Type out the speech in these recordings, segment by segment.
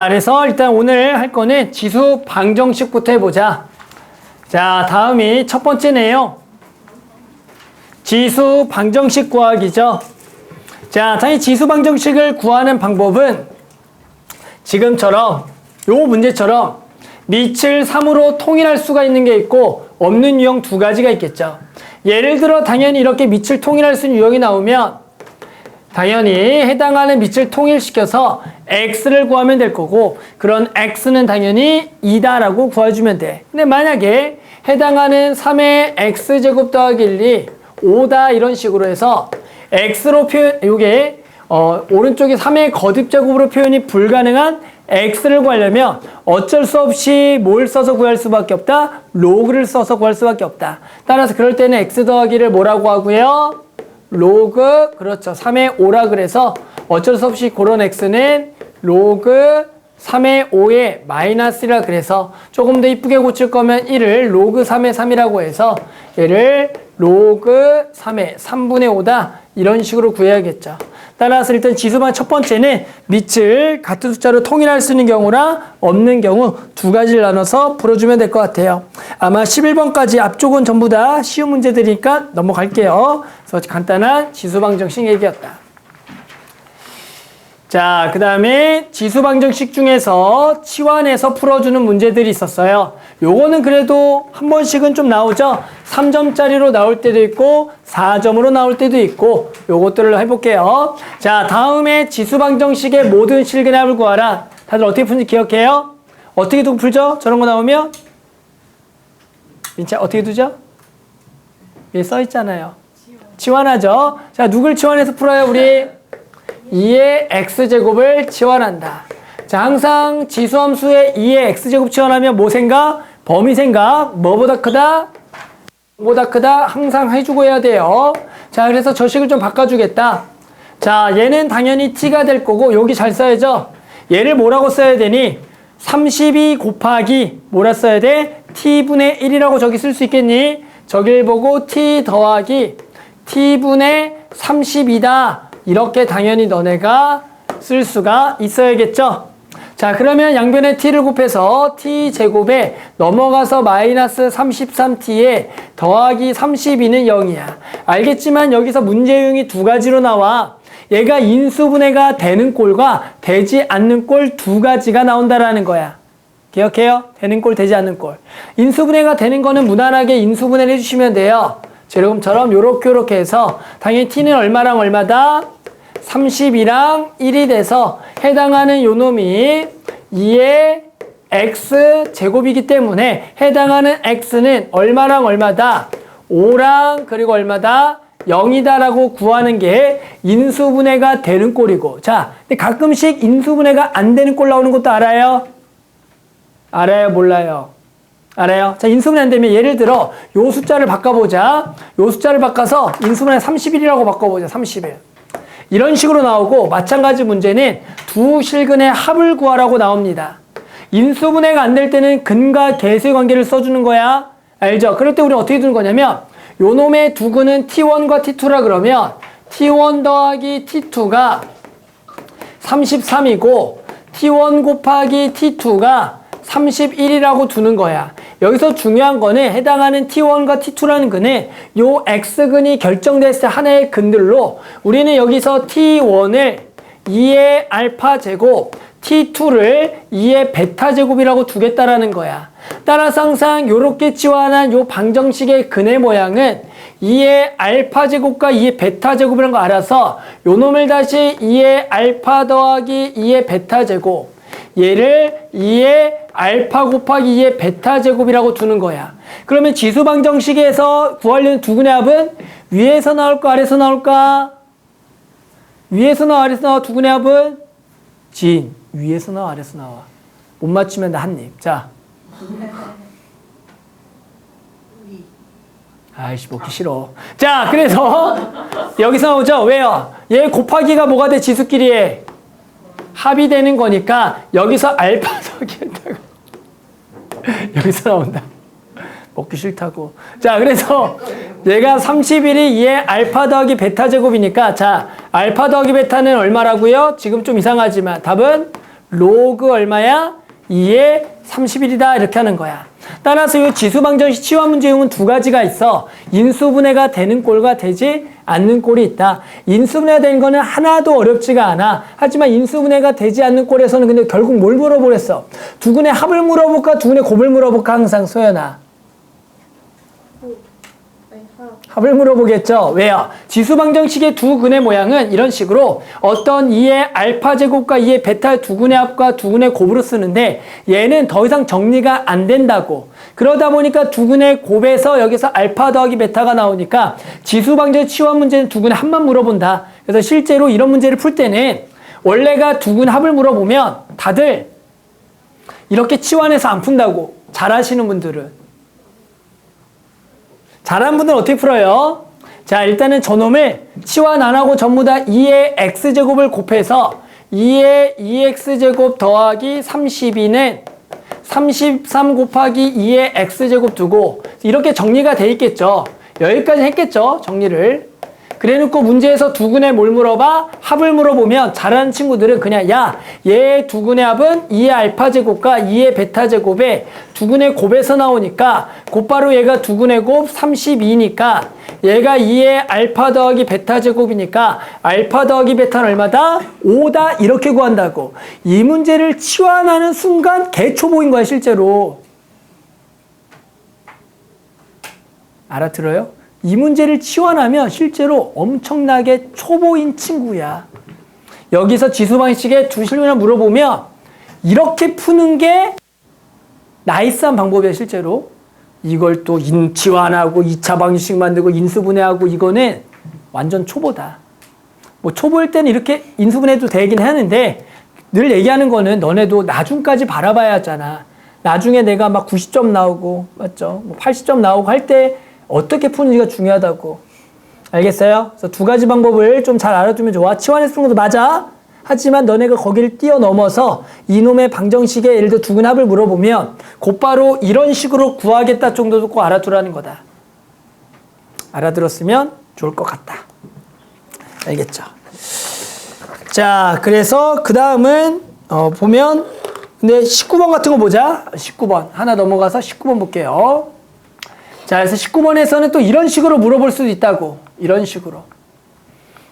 그래서 일단 오늘 할 거는 지수 방정식부터 해보자. 자, 다음이 첫 번째네요. 지수 방정식 구하기죠. 자, 당연히 지수 방정식을 구하는 방법은 지금처럼 요 문제처럼 밑을 3으로 통일할 수가 있는 게 있고 없는 유형 두 가지가 있겠죠. 예를 들어 당연히 이렇게 밑을 통일할 수 있는 유형이 나오면 당연히 해당하는 밑을 통일시켜서 x를 구하면 될 거고 그런 x는 당연히 2다라고 구해주면 돼. 근데 만약에 해당하는 3의 x제곱 더하기 1이 5다 이런 식으로 해서 x로 표현, 요게 오른쪽에 3의 거듭제곱으로 표현이 불가능한 x를 구하려면 어쩔 수 없이 뭘 써서 구할 수밖에 없다? 로그를 써서 구할 수밖에 없다. 따라서 그럴 때는 x 더하기를 뭐라고 하고요? 로그, 그렇죠. 3의 5라 그래서 어쩔 수 없이 그런 x는 로그 3의 5의 마이너스라 그래서 조금 더 이쁘게 고칠 거면 1을 로그 3의 3이라고 해서 얘를 로그 3의 3분의 5다 이런 식으로 구해야겠죠. 따라서 일단 지수방 첫 번째는 밑을 같은 숫자로 통일할 수 있는 경우랑 없는 경우 두 가지를 나눠서 풀어주면 될 것 같아요. 아마 11번까지 앞쪽은 전부 다 쉬운 문제들이니까 넘어갈게요. 그래서 간단한 지수방정식 얘기였다. 자, 그 다음에 지수방정식 중에서 치환해서 풀어주는 문제들이 있었어요. 요거는 그래도 한 번씩은 좀 나오죠. 3점짜리로 나올 때도 있고 4점으로 나올 때도 있고 요것들을 해볼게요. 자, 다음에 지수방정식의 모든 실근합을 구하라. 다들 어떻게 푸는지 기억해요? 어떻게 두고 풀죠? 저런 거 나오면? 민차 어떻게 두죠? 위에 써있잖아요. 치환하죠. 자, 누굴 치환해서 풀어요 우리? 2의 x제곱을 치환한다. 자, 항상 지수함수의 2의 x제곱 치환하면 뭐 생각? 범위 생각. 뭐보다 크다? 보다 크다? 항상 해주고 해야 돼요. 자, 그래서 저 식을 좀 바꿔주겠다. 자, 얘는 당연히 t가 될 거고 여기 잘 써야죠. 얘를 뭐라고 써야 되니? 32 곱하기 뭐라 써야 돼? t분의 1이라고 저기 쓸 수 있겠니? 저길 보고 t 더하기 t분의 32다. 이렇게 당연히 너네가 쓸 수가 있어야겠죠. 자, 그러면 양변에 t를 곱해서 t제곱에 넘어가서 마이너스 33t에 더하기 32는 0이야. 알겠지만 여기서 문제 유형이 두 가지로 나와. 얘가 인수분해가 되는 꼴과 되지 않는 꼴 두 가지가 나온다라는 거야. 기억해요? 되는 꼴, 되지 않는 꼴. 인수분해가 되는 거는 무난하게 인수분해를 해주시면 돼요. 제로금처럼 요렇게 해서 당연히 t는 얼마랑 얼마다? 32랑 1이 돼서 해당하는 요 놈이 2의 x제곱이기 때문에 해당하는 x는 얼마랑 얼마다? 5랑 그리고 얼마다? 0이다라고 구하는 게 인수분해가 되는 꼴이고. 자, 근데 가끔씩 인수분해가 안 되는 꼴 나오는 것도 알아요? 알아요? 몰라요? 알아요? 자, 인수분해 안 되면 예를 들어 요 숫자를 바꿔보자. 요 숫자를 바꿔서 인수분해 31이라고 바꿔보자. 31. 이런 식으로 나오고 마찬가지 문제는 두 실근의 합을 구하라고 나옵니다. 인수분해가 안 될 때는 근과 계수의 관계를 써주는 거야. 알죠? 그럴 때 우리는 어떻게 두는 거냐면 요 놈의 두 근은 t1과 t2라 그러면 t1 더하기 t2가 33이고 t1 곱하기 t2가 31이라고 두는 거야. 여기서 중요한 거는 해당하는 t1과 t2라는 근은 요 x근이 결정됐을 때 하나의 근들로 우리는 여기서 t1을 2의 알파 제곱, t2를 2의 베타 제곱이라고 두겠다라는 거야. 따라서 항상 요렇게 치환한 요 방정식의 근의 모양은 2의 알파 제곱과 2의 베타 제곱이라는 거 알아서 요 놈을 다시 2의 알파 더하기 2의 베타 제곱, 얘를 2의 알파 곱하기 2의 베타 제곱이라고 두는 거야. 그러면 지수 방정식에서 구하려는 두 근의 합은 위에서 나올까 아래에서 나올까? 위에서 나와 아래에서 나와. 두 근의 합은 진. 위에서 나와 아래에서 나와. 못 맞추면 나 한 입. 자. 아이씨 먹기 싫어. 자, 그래서 여기서 나오죠. 왜요? 얘 곱하기가 뭐가 돼? 지수끼리 해. 합이 되는 거니까 여기서 알파 더하기했다고 여기서 나온다. 먹기 싫다고. 자, 그래서 얘가 31이 2의 알파 더하기 베타 제곱이니까 자, 알파 더하기 베타는 얼마라고요? 지금 좀 이상하지만 답은 로그 얼마야? 2의 31이다. 이렇게 하는 거야. 따라서 이 지수방정식 치환 문제용은 두 가지가 있어. 인수분해가 되는 꼴과 되지 않는 꼴이 있다. 인수분해가 되는 거는 하나도 어렵지가 않아. 하지만 인수분해가 되지 않는 꼴에서는 근데 결국 뭘 물어보랬어? 두근의 합을 물어볼까? 두근의 곱을 물어볼까? 항상 소연아. 합을 물어보겠죠. 왜요? 지수방정식의 두 근의 모양은 이런 식으로 어떤 2의 알파 제곱과 2의 베타 두 근의 합과 두 근의 곱으로 쓰는데 얘는 더 이상 정리가 안 된다고. 그러다 보니까 두 근의 곱에서 여기서 알파 더하기 베타가 나오니까 지수방정식 치환 문제는 두 근의 합만 물어본다. 그래서 실제로 이런 문제를 풀 때는 원래가 두 근 합을 물어보면 다들 이렇게 치환해서 안 푼다고. 잘하시는 분들은. 잘하는 분들은 어떻게 풀어요? 자, 일단은 저놈을 치환 안 하고 전부 다 2의 x제곱을 곱해서 2의 2x제곱 더하기 32는 33 곱하기 2의 x제곱 두고 이렇게 정리가 돼 있겠죠. 여기까지 했겠죠. 정리를. 그래 놓고 문제에서 두 근의 뭘 물어봐? 합을 물어보면 잘하는 친구들은 그냥 야, 얘 두 근의 합은 2의 알파 제곱과 2의 베타 제곱에 두 근의 곱에서 나오니까 곧바로 얘가 두 근의 곱 32니까 얘가 2의 알파 더하기 베타 제곱이니까 알파 더하기 베타는 얼마다? 5다. 이렇게 구한다고. 이 문제를 치환하는 순간 개초보인 거야 실제로. 알아들어요? 이 문제를 치환하면 실제로 엄청나게 초보인 친구야. 여기서 지수방식의 두 실문을 물어보면 이렇게 푸는 게 나이스한 방법이야 실제로. 이걸 또 인치환하고 2차 방식 만들고 인수분해하고 이거는 완전 초보다. 뭐 초보일 때는 이렇게 인수분해도 되긴 하는데 늘 얘기하는 거는 너네도 나중까지 바라봐야 하잖아. 나중에 내가 막 90점 나오고 맞죠? 뭐 80점 나오고 할 때 어떻게 푸는지가 중요하다고. 알겠어요? 그래서 두 가지 방법을 좀 잘 알아두면 좋아. 치환해서 푸는 것도 맞아. 하지만 너네가 거기를 뛰어넘어서 이놈의 방정식에 예를 들어 두 근 합을 물어보면 곧바로 이런 식으로 구하겠다 정도도 꼭 알아두라는 거다. 알아들었으면 좋을 것 같다. 알겠죠? 자, 그래서 그 다음은 보면 근데 19번 같은 거 보자. 19번 하나 넘어가서 19번 볼게요. 자, 그래서 19번에서는 또 이런 식으로 물어볼 수도 있다고. 이런 식으로.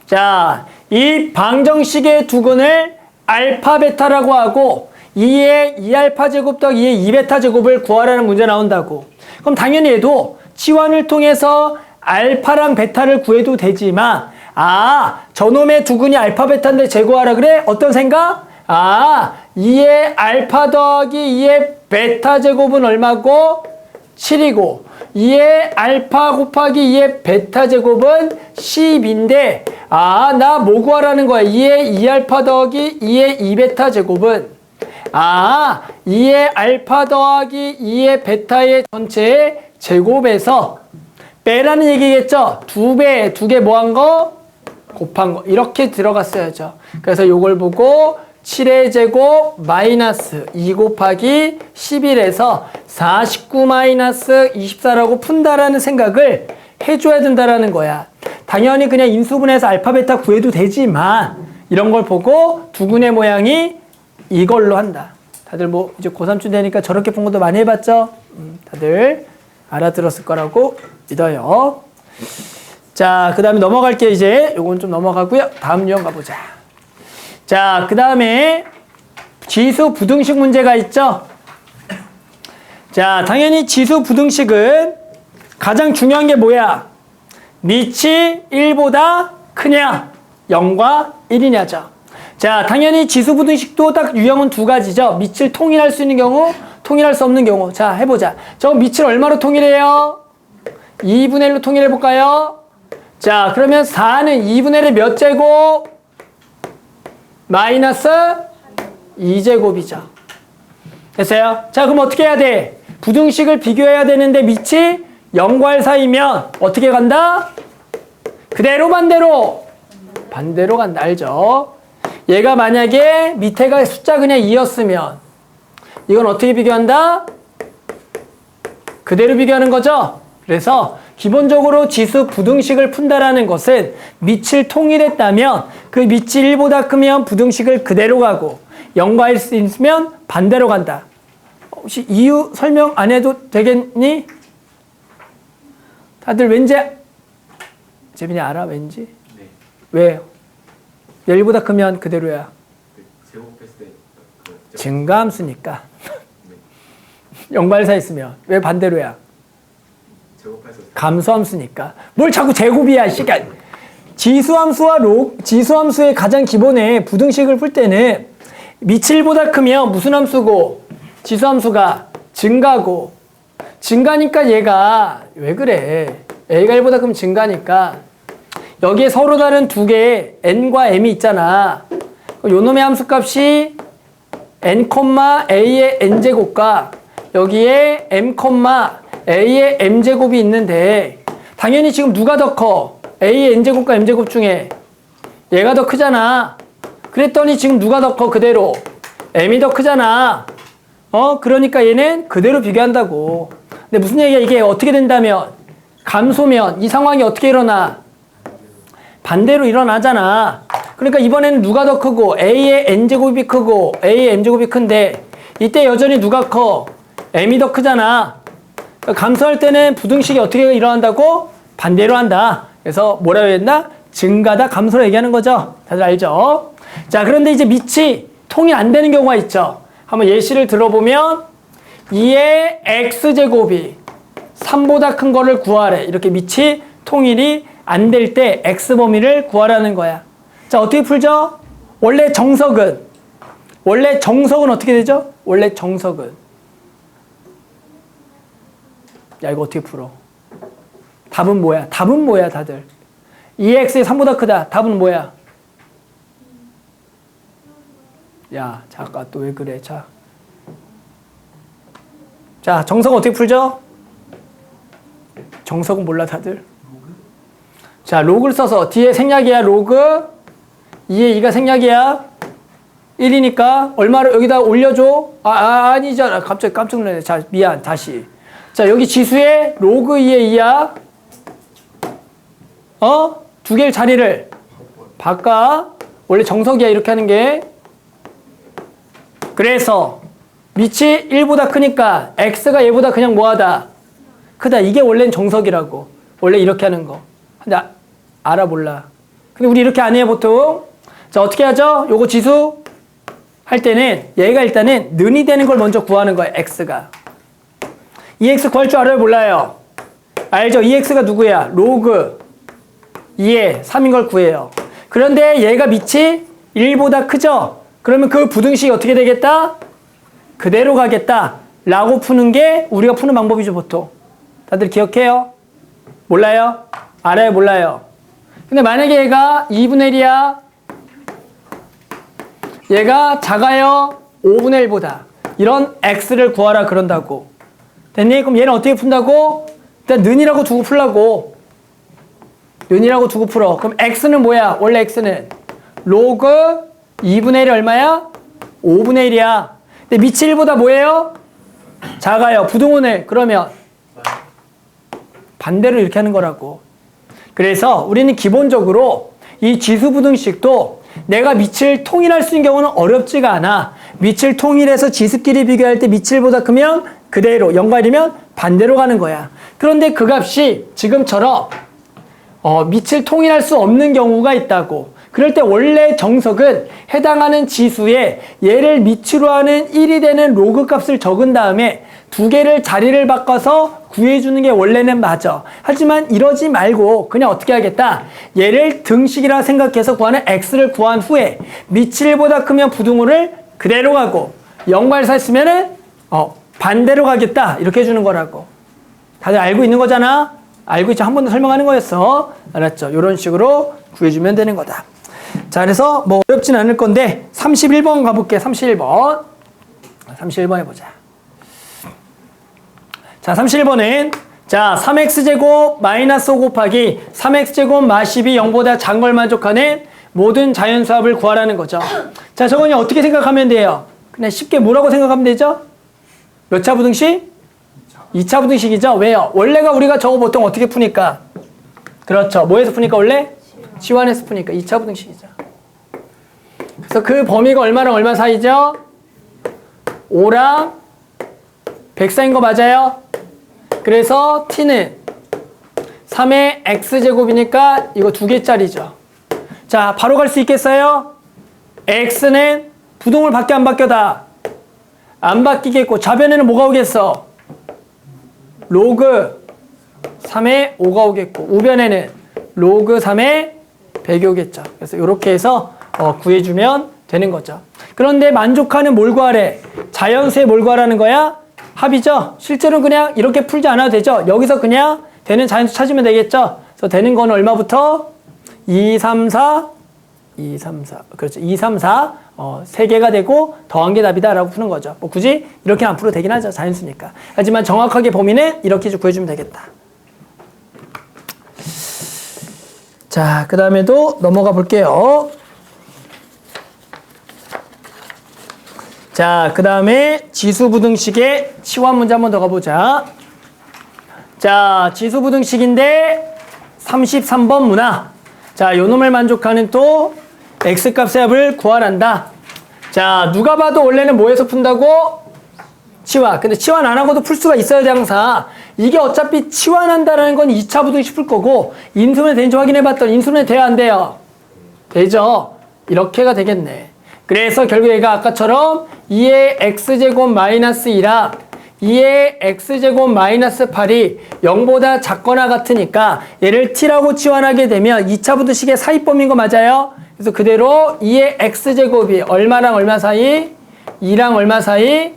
자, 이 방정식의 두 근을 알파 베타라고 하고 2의 2알파 제곱 더하기 2의 2베타 제곱을 구하라는 문제 나온다고. 그럼 당연히 얘도 치환을 통해서 알파랑 베타를 구해도 되지만 저놈의 두 근이 알파 베타인데 제곱하라 그래? 어떤 생각? 2의 알파 더하기 2의 베타 제곱은 얼마고? 7이고 2의 알파 곱하기 2의 베타 제곱은 10인데 나 뭐 구하라는 거야? 2의 2알파 더하기 2의 2베타 제곱은 2의 알파 더하기 2의 베타의 전체의 제곱에서 빼라는 얘기겠죠? 두 개 뭐 한 거? 곱한 거. 이렇게 들어갔어야죠. 그래서 요걸 보고 7의 제곱 마이너스 2 곱하기 11에서 49 마이너스 24라고 푼다라는 생각을 해줘야 된다라는 거야. 당연히 그냥 인수분해해서 알파 베타 구해도 되지만 이런 걸 보고 두 근의 모양이 이걸로 한다. 다들 뭐 이제 고3쯤 되니까 저렇게 푼 것도 많이 해봤죠? 다들 알아들었을 거라고 믿어요. 자, 그 다음에 넘어갈게요. 이제 요건 좀 넘어가고요. 다음 유형 가보자. 자, 그 다음에 지수 부등식 문제가 있죠. 자, 당연히 지수 부등식은 가장 중요한 게 뭐야? 밑이 1보다 크냐 0과 1이냐죠. 자, 당연히 지수 부등식도 딱 유형은 두 가지죠. 밑을 통일할 수 있는 경우, 통일할 수 없는 경우. 자, 해보자. 저 밑을 얼마로 통일해요? 2분의 1로 통일해 볼까요? 자, 그러면 4는 2분의 1의 몇 제곱? 마이너스 2제곱이죠. 됐어요? 자, 그럼 어떻게 해야 돼? 부등식을 비교해야 되는데 밑이 0과 1 사이면 어떻게 간다? 그대로 반대로 간다. 알죠? 얘가 만약에 밑에가 숫자 그냥 2였으면 이건 어떻게 비교한다? 그대로 비교하는 거죠? 그래서 기본적으로 지수 부등식을 푼다라는 것은 밑을 통일했다면 그 밑이 1보다 크면 부등식을 그대로 가고 0과 1 있으면 반대로 간다. 혹시 이유 설명 안 해도 되겠니? 다들 왠지 재민이 알아? 왠지? 네. 왜요? 1보다 크면 그대로야. 제곱했을 때 증가함수니까. 네. 0과 1 사이 있으면. 왜 반대로야? 제곱해서 감소함수니까. 뭘 자꾸 제곱이야, 시간. 지수함수의 가장 기본의 부등식을 풀 때는 밑이 1보다 크면 무슨 함수고 지수함수가 증가고 증가니까 얘가 왜 그래? a가 1보다 크면 증가니까 여기에 서로 다른 두 개의 n과 m이 있잖아. 요놈의 함수값이 n, a의 n제곱과 여기에 m, a의 m제곱이 있는데 당연히 지금 누가 더 커? a의 n제곱과 m제곱 중에 얘가 더 크잖아. 그랬더니 지금 누가 더 커? 그대로 m이 더 크잖아. 그러니까 얘는 그대로 비교한다고. 근데 무슨 얘기야? 이게 어떻게 된다면 감소면 이 상황이 어떻게 일어나? 반대로 일어나잖아. 그러니까 이번에는 누가 더 크고 a의 n제곱이 크고 a의 m제곱이 큰데 이때 여전히 누가 커? m이 더 크잖아. 그러니까 감소할 때는 부등식이 어떻게 일어난다고? 반대로 한다. 그래서 뭐라고 했나? 증가다, 감소로 얘기하는 거죠. 다들 알죠? 자, 그런데 이제 밑이 통일 안 되는 경우가 있죠. 한번 예시를 들어보면 2의 x제곱이 3보다 큰 거를 구하래. 이렇게 밑이 통일이 안 될 때 x 범위를 구하라는 거야. 자, 어떻게 풀죠? 원래 정석은 어떻게 되죠? 원래 정석은 야, 이거 어떻게 풀어? 답은 뭐야? 답은 뭐야, 다들? 2x이 3보다 크다. 답은 뭐야? 야, 잠깐 또 왜 그래? 자, 정석은 어떻게 풀죠? 정석은 몰라, 다들? 자, 로그를 써서 뒤에 생략이야, 로그. 2에 2가 생략이야. 1이니까 얼마를 여기다 올려줘? 아니잖아. 갑자기 깜짝 놀랐네. 자, 미안. 다시. 자, 여기 지수에 로그 2에 2야. 두 개의 자리를 바꿔. 원래 정석이야, 이렇게 하는 게. 그래서 밑이 1보다 크니까 x가 얘보다 그냥 뭐하다? 크다. 이게 원래는 정석이라고. 원래 이렇게 하는 거. 근데 알아 몰라. 근데 우리 이렇게 안 해요, 보통. 자, 어떻게 하죠? 요거 지수 할 때는 얘가 일단은 는이 되는 걸 먼저 구하는 거예요, x가. 2x 구할 줄 알아요, 몰라요? 알죠? 2x가 누구야? 로그 2에 3인 걸 구해요. 그런데 얘가 밑이 1보다 크죠? 그러면 그 부등식이 어떻게 되겠다? 그대로 가겠다 라고 푸는 게 우리가 푸는 방법이죠, 보통. 다들 기억해요? 몰라요? 알아요, 몰라요? 근데 만약에 얘가 2분의 1이야. 얘가 작아요, 5분의 1보다. 이런 x를 구하라 그런다고. 됐니? 그럼 얘는 어떻게 푼다고? 일단 는이라고 두고 풀라고. 는이라고 두고 풀어. 그럼 x는 뭐야? 원래 x는 로그 2분의 1이 얼마야? 5분의 1이야. 근데 밑이 1보다 뭐예요? 작아요. 부등호는 그러면 반대로 이렇게 하는 거라고. 그래서 우리는 기본적으로 이 지수부등식도 내가 밑을 통일할 수 있는 경우는 어렵지가 않아. 밑을 통일해서 지수끼리 비교할 때 밑이 1보다 크면 그대로 0과 1이면 반대로 가는 거야. 그런데 그 값이 지금처럼 밑을 통일할 수 없는 경우가 있다고. 그럴 때 원래 정석은 해당하는 지수에 얘를 밑으로 하는 1이 되는 로그 값을 적은 다음에 두 개를 자리를 바꿔서 구해주는 게 원래는 맞아. 하지만 이러지 말고 그냥 어떻게 하겠다? 얘를 등식이라 생각해서 구하는 x를 구한 후에 밑이 1보다 크면 부등호를 그대로 가고 0과 1 사이 있으면은 반대로 가겠다. 이렇게 해주는 거라고. 다들 알고 있는 거잖아? 알고 있죠? 한 번 더 설명하는 거였어. 알았죠? 이런 식으로 구해주면 되는 거다. 자, 그래서 뭐 어렵진 않을 건데 31번 가볼게. 31번 해보자. 자, 31번은 자 3x제곱 마이너스 5 곱하기 3x제곱 마십이 0보다 작은 걸 만족하는 모든 자연수합을 구하라는 거죠. 자, 저거는 어떻게 생각하면 돼요? 그냥 쉽게 뭐라고 생각하면 되죠? 몇 차 부등식? 2차 부등식이죠. 왜요? 원래가 우리가 저거 보통 어떻게 푸니까? 그렇죠. 뭐에서 푸니까 원래? 치환해서 푸니까 2차 부등식이죠. 그래서 그 범위가 얼마랑 얼마 사이죠? 5랑 100 사이인 거 맞아요? 그래서 t는 3의 x제곱이니까 이거 2개짜리죠. 자, 바로 갈 수 있겠어요? x는 부동을 바뀌어 안 바뀌어다? 안 바뀌겠고 좌변에는 뭐가 오겠어? 로그 3의 5가 오겠고 우변에는 로그 3의 100이 오겠죠. 그래서 이렇게 해서 구해주면 되는 거죠. 그런데 만족하는 뭘 구하래? 자연수의 뭘 구하라는 거야? 합이죠. 실제로는 그냥 이렇게 풀지 않아도 되죠. 여기서 그냥 되는 자연수 찾으면 되겠죠. 그래서 되는 거는 얼마부터? 2, 3, 4, 2, 3, 4. 그렇죠. 2, 3, 4. 3개가 되고 더한 게 답이다 라고 푸는 거죠. 뭐 굳이 이렇게 안 풀어도 되긴 하죠. 자연수니까. 하지만 정확하게 범위는 이렇게 구해주면 되겠다. 자, 그 다음에도 넘어가 볼게요. 자, 그 다음에 지수부등식의 치환 문제 한번 더 가보자. 자, 지수부등식인데 33번 문화. 자, 요 놈을 만족하는 또 x값의 합을 구하란다. 자, 누가 봐도 원래는 뭐에서 푼다고? 치환. 근데 치환 안 하고도 풀 수가 있어야 돼, 항상. 이게 어차피 치환한다라는 건 2차 부등식 풀 거고, 인수분해 되는지 확인해봤더니 인수분해 돼야 안 돼요? 되죠? 이렇게가 되겠네. 그래서 결국 얘가 아까처럼 2의 x제곱 마이너스 2랑 2의 x제곱 마이너스 8이 0보다 작거나 같으니까 얘를 t라고 치환하게 되면 2차 부등식의 사이범인 거 맞아요? 그래서 그대로 2의 x제곱이 얼마랑 얼마 사이? 2랑 얼마 사이?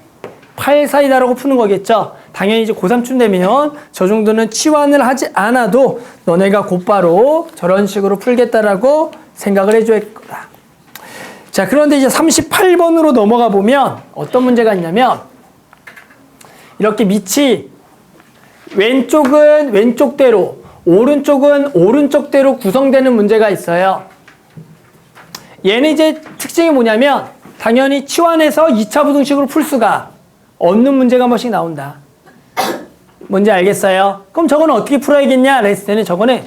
8 사이다라고 푸는 거겠죠. 당연히 이제 고3쯤 되면 저 정도는 치환을 하지 않아도 너네가 곧바로 저런 식으로 풀겠다라고 생각을 해줘야 할 거다. 자, 그런데 이제 38번으로 넘어가 보면 어떤 문제가 있냐면 이렇게 밑이 왼쪽은 왼쪽대로 오른쪽은 오른쪽대로 구성되는 문제가 있어요. 얘는 이제 특징이 뭐냐면 당연히 치환해서 2차 부등식으로 풀 수가 없는 문제가 한 번씩 나온다. 뭔지 알겠어요? 그럼 저거는 어떻게 풀어야겠냐? 했을 때는 저거는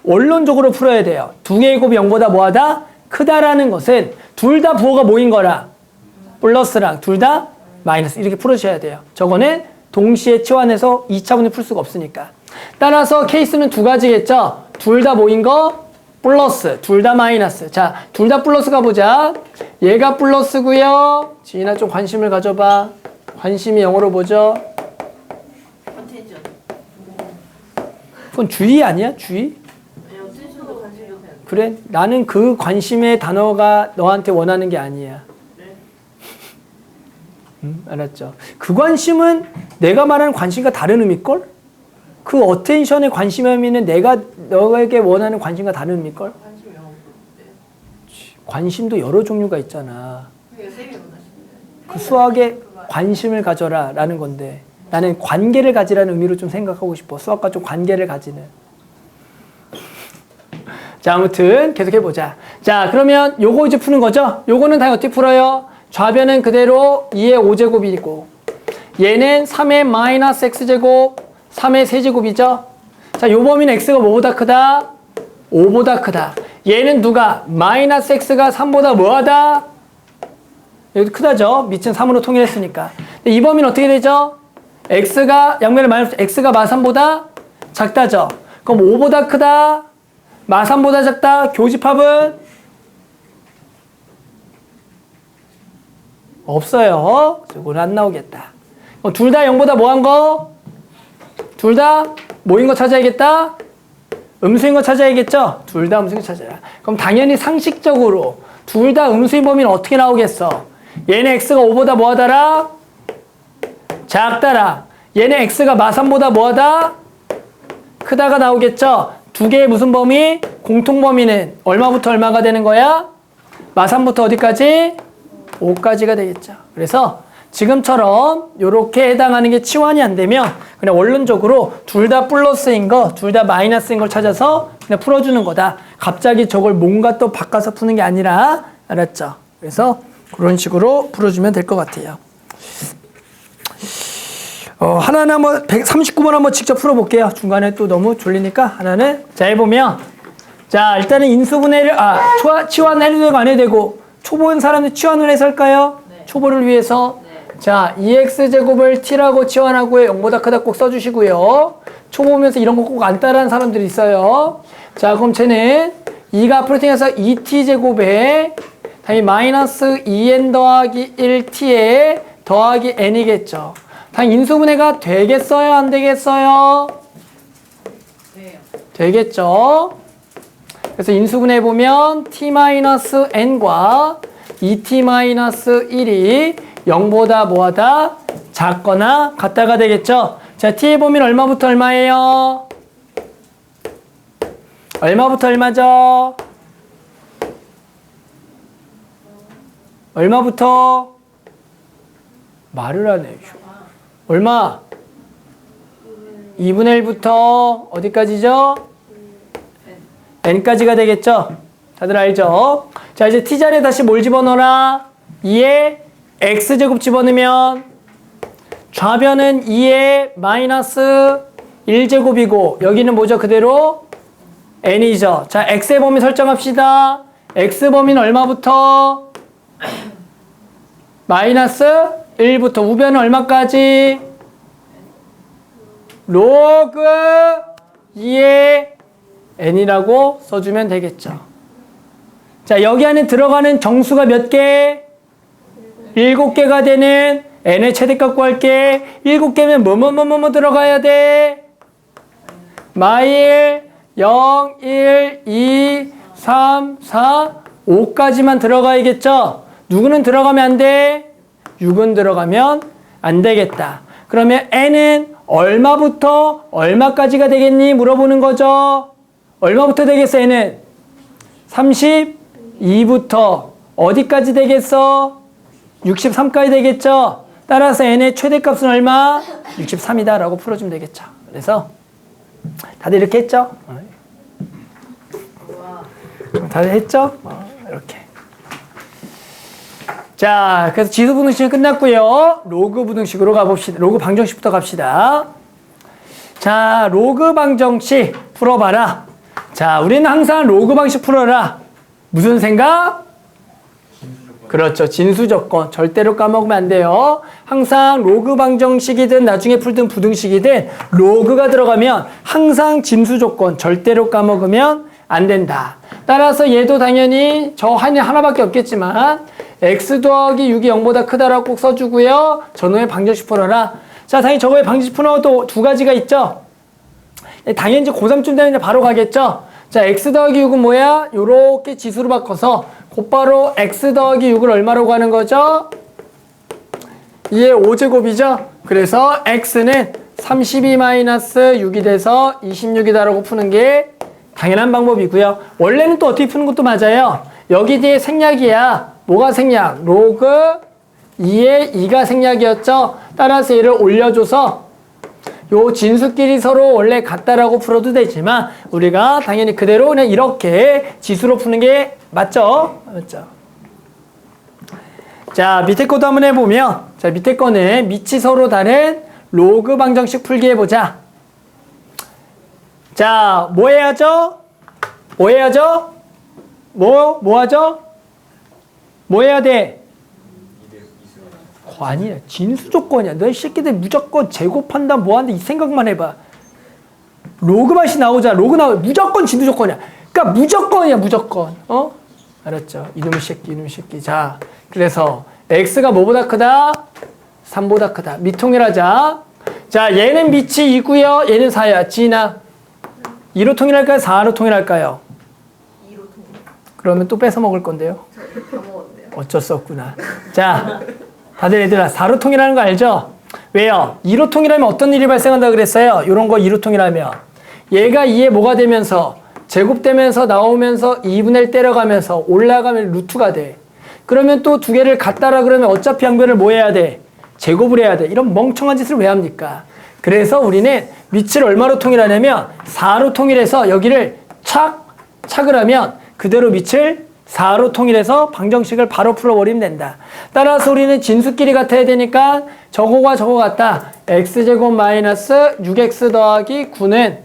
원론적으로 풀어야 돼요. 두 개의 곱이 0보다 뭐하다? 크다라는 것은 둘 다 부호가 뭐인 거라? 플러스랑 둘 다 마이너스 이렇게 풀어주셔야 돼요. 저거는 동시에 치환해서 2차분을 풀 수가 없으니까. 따라서 케이스는 두 가지겠죠? 둘 다 뭐인 거? 플러스, 둘 다 마이너스. 자, 둘 다 플러스 가보자. 얘가 플러스고요. 지인아 좀 관심을 가져봐. 관심이 영어로 뭐죠? 그건 주의 아니야? 주의? 그래? 나는 그 관심의 단어가 너한테 원하는 게 아니야. 알았죠? 그 관심은 내가 말하는 관심과 다른 의미일걸? 그 어텐션의 관심의 의미는 내가 너에게 원하는 관심과 다른 의미일걸? 관심도 여러 종류가 있잖아. 그 수학에 관심을 가져라 라는 건데 나는 관계를 가지라는 의미로 좀 생각하고 싶어. 수학과 좀 관계를 가지는. 자, 아무튼 계속 해보자. 자, 그러면 요거 이제 푸는 거죠? 요거는 다 어떻게 풀어요? 좌변은 그대로 2의 5제곱이고 얘는 3의 마이너스 x제곱 3의 세제곱이죠? 자, 요 범위는 x가 뭐보다 크다? 5보다 크다. 얘는 누가? 마이너스 x가 3보다 뭐하다? 여기도 크다죠? 밑은 3으로 통일했으니까. 이 범위는 어떻게 되죠? x가 양면의 마이너스 x가 마3보다 작다죠? 그럼 5보다 크다? 마3보다 작다? 교집합은? 없어요. 이거는 안 나오겠다. 둘 다 0보다 뭐한 거? 둘 다 뭐인 거 찾아야겠다? 음수인 거 찾아야겠죠? 둘 다 음수인 거 찾아야. 그럼 당연히 상식적으로 둘 다 음수인 범위는 어떻게 나오겠어? 얘는 x가 5보다 뭐하다라? 작다라. 얘는 x가 마3보다 뭐하다? 크다가 나오겠죠? 두 개의 무슨 범위? 공통 범위는 얼마부터 얼마가 되는 거야? 마3부터 어디까지? 5까지가 되겠죠. 그래서 지금처럼 이렇게 해당하는 게 치환이 안 되면 그냥 원론적으로 둘 다 플러스인 거, 둘 다 마이너스인 걸 찾아서 그냥 풀어주는 거다. 갑자기 저걸 뭔가 또 바꿔서 푸는 게 아니라, 알았죠? 그래서 그런 식으로 풀어주면 될 것 같아요. 하나는 한번 139번 한번 직접 풀어볼게요. 중간에 또 너무 졸리니까 하나는 자 해보면 자 일단은 인수분해를 치환 해도 되고 안 해도 되고 초보인 사람들 치환을 해서 할까요? 네. 초보를 위해서. 네. 자, 2x제곱을 t라고 치환하고요. 0보다 크다 꼭 써주시고요. 초보면서 이런 거 꼭 안 따라하는 사람들이 있어요. 자, 그럼 쟤는 2가 앞으로 땡겨서 2t제곱에 당연히 마이너스 2n 더하기 1t에 더하기 n이겠죠. 당연히 인수분해가 되겠어요? 안 되겠어요? 돼요. 되겠죠. 그래서 인수분해 보면 t-n과 2t-1이 0보다 뭐하다? 작거나 같다가 되겠죠. 자, t의 범위는 얼마부터 얼마예요? 얼마부터 얼마죠? 얼마부터? 말을 하네. 얼마? 2분의 1부터 어디까지죠? n까지가 되겠죠? 다들 알죠? 자, 이제 t자리에 다시 뭘 집어넣어라? 2에 x제곱 집어넣으면 좌변은 2에 마이너스 1제곱이고 여기는 뭐죠? 그대로 n이죠. 자, x의 범위 설정합시다. x 범위는 얼마부터? 마이너스 1부터 우변은 얼마까지? 로그 2의 n이라고 써주면 되겠죠. 자, 여기 안에 들어가는 정수가 몇 개? 7개가 되는 n의 최대값 구할게. 7개면 뭐뭐뭐뭐 들어가야 돼? 마일 0, 1, 2, 3, 4, 5까지만 들어가야겠죠? 누구는 들어가면 안 돼? 6은 들어가면 안 되겠다. 그러면 n은 얼마부터 얼마까지가 되겠니? 물어보는 거죠. 얼마부터 되겠어, n은? 32부터 어디까지 되겠어? 63까지 되겠죠? 따라서 n의 최대값은 얼마? 63이다 라고 풀어주면 되겠죠. 그래서 다들 이렇게 했죠? 우와. 다들 했죠? 이렇게. 자, 그래서 지수 부등식은 끝났고요. 로그 부등식으로 가봅시다. 로그 방정식부터 갑시다. 자, 로그 방정식 풀어봐라. 자, 우리는 항상 로그 방식 풀어라. 무슨 생각? 그렇죠. 진수조건. 절대로 까먹으면 안 돼요. 항상 로그 방정식이든 나중에 풀든 부등식이든 로그가 들어가면 항상 진수조건. 절대로 까먹으면 안 된다. 따라서 얘도 당연히 저 하나밖에 없겠지만 x 더하기 6이 0보다 크다라고 꼭 써주고요. 전후에 방정식 풀어라. 자, 당연히 저거에 방정식 풀어도 또 두 가지가 있죠. 당연히 이제 고3쯤 되면 이제 바로 가겠죠. 자, x 더하기 6은 뭐야? 요렇게 지수로 바꿔서 곧바로 x 더하기 6을 얼마로 가는 거죠? 2의 5제곱이죠? 그래서 x는 32-6이 돼서 26이다라고 푸는 게 당연한 방법이고요. 원래는 또 어떻게 푸는 것도 맞아요. 여기 뒤에 생략이야. 뭐가 생략? 로그 2의 2가 생략이었죠? 따라서 얘를 올려줘서 요 진수끼리 서로 원래 같다라고 풀어도 되지만 우리가 당연히 그대로 그냥 이렇게 지수로 푸는 게 맞죠? 맞죠? 자, 밑에 것도 한번 해보면 자, 밑에 거는 밑이 서로 다른 로그 방정식 풀기 해보자. 자, 뭐 해야죠? 뭐 해야죠? 뭐 하죠? 뭐 해야 돼? 아니야, 진수 조건이야. 너 이 새끼들 무조건 제곱한다 뭐한다 이 생각만 해봐. 로그 맛이 나오자. 로그 나오 무조건 진수 조건이야. 그러니까 무조건이야, 무조건. 어? 알았죠? 이놈의 새끼. 자, 그래서 x가 뭐보다 크다? 3보다 크다. 미통일하자. 자, 얘는 밑이 2고요. 얘는 4야. 지인아. 2로 통일할까요? 4로 통일할까요? 2로 통일. 그러면 또 뺏어 먹을 건데요. 다 먹었네요. 어쩔 수 없구나. 자, 다들 얘들아 4로 통일하는 거 알죠? 왜요? 2로 통일하면 어떤 일이 발생한다 그랬어요? 이런 거 2로 통일하면 얘가 2에 뭐가 되면서 제곱되면서 나오면서 2분의 1 때려가면서 올라가면 루트가 돼. 그러면 또 두 개를 같다라 그러면 어차피 양변을 뭐 해야 돼? 제곱을 해야 돼. 이런 멍청한 짓을 왜 합니까? 그래서 우리는 밑을 얼마로 통일하냐면 4로 통일해서 여기를 착을 하면 그대로 밑을 4로 통일해서 방정식을 바로 풀어버리면 된다. 따라서 우리는 진수끼리 같아야 되니까 저거가 저거 같다. x제곱 마이너스 6x 더하기 9는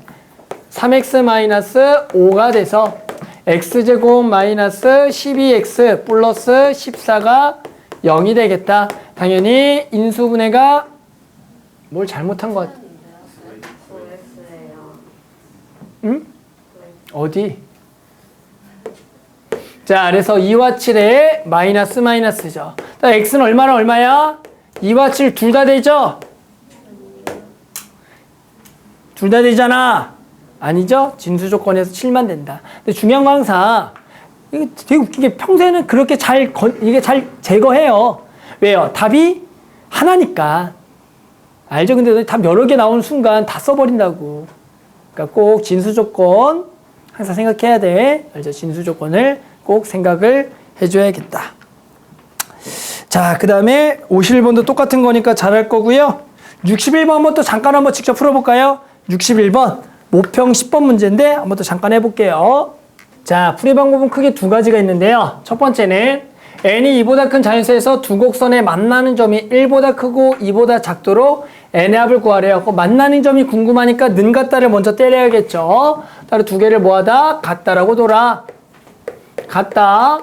3x 마이너스 5가 돼서 x제곱 마이너스 12x 플러스 14가 0이 되겠다. 당연히 인수분해가 뭘 잘못한 것 같아. 응? 어디? 자, 그래서 2와 7에 마이너스 마이너스죠. x는 얼마나 얼마야? 2와 7 둘 다 되죠? 둘 다 되잖아. 아니죠? 진수 조건에서 7만 된다. 근데 중요한 거 항상 이게 되게 웃긴 게 평소에는 그렇게 이게 잘 제거해요. 왜요? 답이 하나니까. 알죠? 근데 답 여러 개 나오는 순간 다 써버린다고. 그러니까 꼭 진수 조건 항상 생각해야 돼. 알죠? 진수 조건을 꼭 생각을 해줘야겠다. 자, 그 다음에 51번도 똑같은 거니까 잘할 거고요. 61번 한번 또 잠깐 한번 직접 풀어볼까요? 61번 모평 10번 문제인데 한번 또 잠깐 해볼게요. 자, 풀이 방법은 크게 두 가지가 있는데요. 첫 번째는 n이 2보다 큰 자연수에서 두 곡선의 만나는 점이 1보다 크고 2보다 작도록 n의 합을 구하래요. 그 만나는 점이 궁금하니까 는 같다를 먼저 때려야겠죠. 따로 두 개를 뭐하다? 같다라고 둬라. 같다.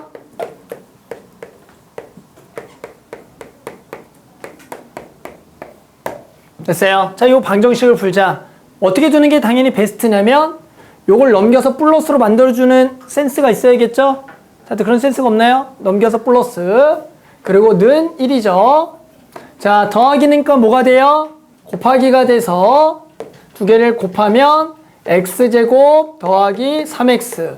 됐어요. 자, 요 방정식을 풀자. 어떻게 두는 게 당연히 베스트냐면 요걸 넘겨서 플러스로 만들어주는 센스가 있어야겠죠? 자, 그런 센스가 없나요? 넘겨서 플러스. 그리고 는 1이죠. 자, 더하기니까 뭐가 돼요? 곱하기가 돼서 두 개를 곱하면 x제곱 더하기 3x.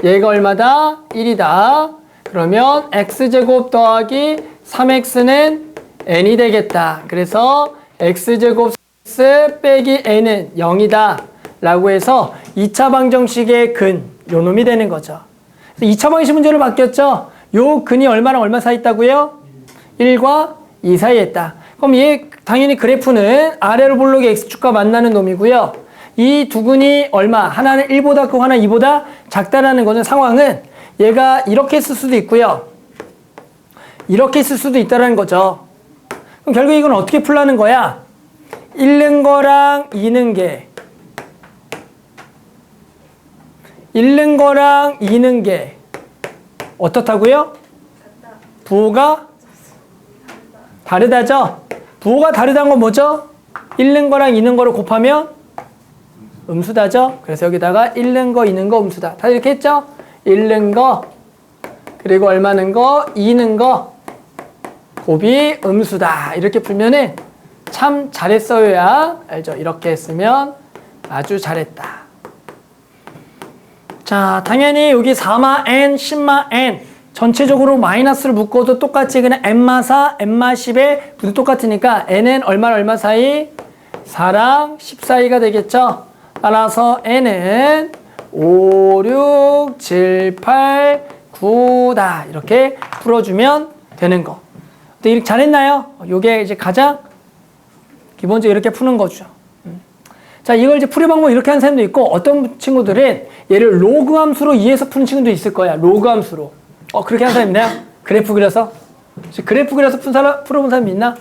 얘가 얼마다? 1이다. 그러면 x제곱 더하기 3x는 n이 되겠다. 그래서 x제곱 x 빼기 n은 0이다. 라고 해서 2차 방정식의 근, 요 놈이 되는 거죠. 2차 방정식 문제로 바뀌었죠? 요 근이 얼마랑 얼마 사이 있다고요? 1과 2 사이에 있다. 그럼 얘 당연히 그래프는 아래로 볼록의 x축과 만나는 놈이고요. 이 두 근이 얼마? 하나는 1보다 크고 하나는 2보다 작다라는 거는 상황은 얘가 이렇게 쓸 수도 있고요. 이렇게 쓸 수도 있다는 거죠. 그럼 결국 이건 어떻게 풀라는 거야? 1는 거랑 2는 게 1는 거랑 2는 게 어떻다고요? 부호가 다르다죠? 부호가 다르다는 건 뭐죠? 1는 거랑 2는 거를 곱하면 음수다죠? 그래서 여기다가 1는 거, 2는 거, 음수다. 다 이렇게 했죠? 1는 거, 그리고 얼마는 거, 2는 거, 곱이 음수다. 이렇게 풀면은 참 잘했어요야. 알죠? 이렇게 했으면 아주 잘했다. 자, 당연히 여기 4마 n, 10마 n 전체적으로 마이너스를 묶어도 똑같이 그냥 n마 4, n마 10에 부도 똑같으니까 n은 얼마랑 얼마 사이? 4랑 10 사이가 되겠죠? 따라서 n은 5, 6, 7, 8, 9다. 이렇게 풀어주면 되는 거. 근데 이렇게 잘했나요? 요게 이제 가장 기본적으로 이렇게 푸는 거죠. 자, 이걸 이제 풀이 방법 이렇게 하는 사람도 있고, 어떤 친구들은 얘를 로그 함수로 이해해서 푸는 친구도 있을 거야. 로그 함수로. 그렇게 하는 사람 있나요? 그래프 그려서? 그래프 그려서 풀어본 사람 있나?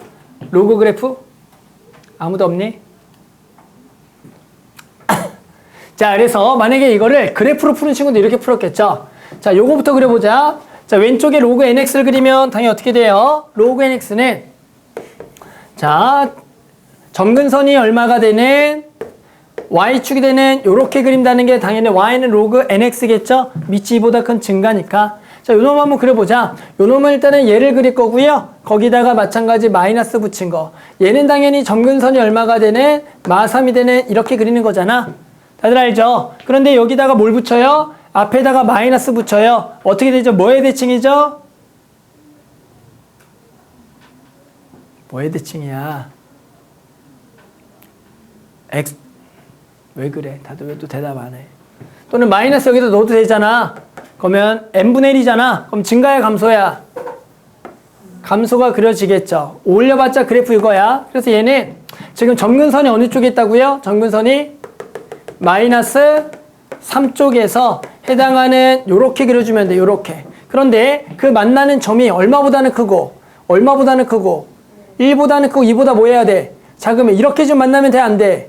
로그 그래프? 아무도 없니? 자, 그래서 만약에 이거를 그래프로 푸는 친구도 이렇게 풀었겠죠? 자, 요거부터 그려보자. 자, 왼쪽에 로그 nx를 그리면 당연히 어떻게 돼요? 로그 nx는 자, 점근선이 얼마가 되는 y축이 되는 요렇게 그린다는 게 당연히 y는 로그 nx겠죠? 밑이 2보다 큰 증가니까. 자, 요 놈 한번 그려보자. 요 놈은 일단은 얘를 그릴 거고요. 거기다가 마찬가지 마이너스 붙인 거. 얘는 당연히 점근선이 얼마가 되는 마3이 되는 이렇게 그리는 거잖아. 다들 알죠? 그런데 여기다가 뭘 붙여요? 앞에다가 마이너스 붙여요. 어떻게 되죠? 뭐의 대칭이죠? 뭐의 대칭이야? x. 왜 그래? 다들 왜 또 대답 안 해? 또는 마이너스 여기다 넣어도 되잖아. 그러면 n분의 1이잖아. 그럼 증가야 감소야? 감소가 그려지겠죠. 올려봤자 그래프 이거야. 그래서 얘는 지금 점근선이 어느 쪽에 있다고요? 점근선이 마이너스 3쪽에서 해당하는 요렇게 그려주면 돼. 요렇게. 그런데 그 만나는 점이 얼마보다는 크고 1보다는 크고 2보다 뭐 해야 돼? 작으면 이렇게 좀 만나면 돼? 안 돼?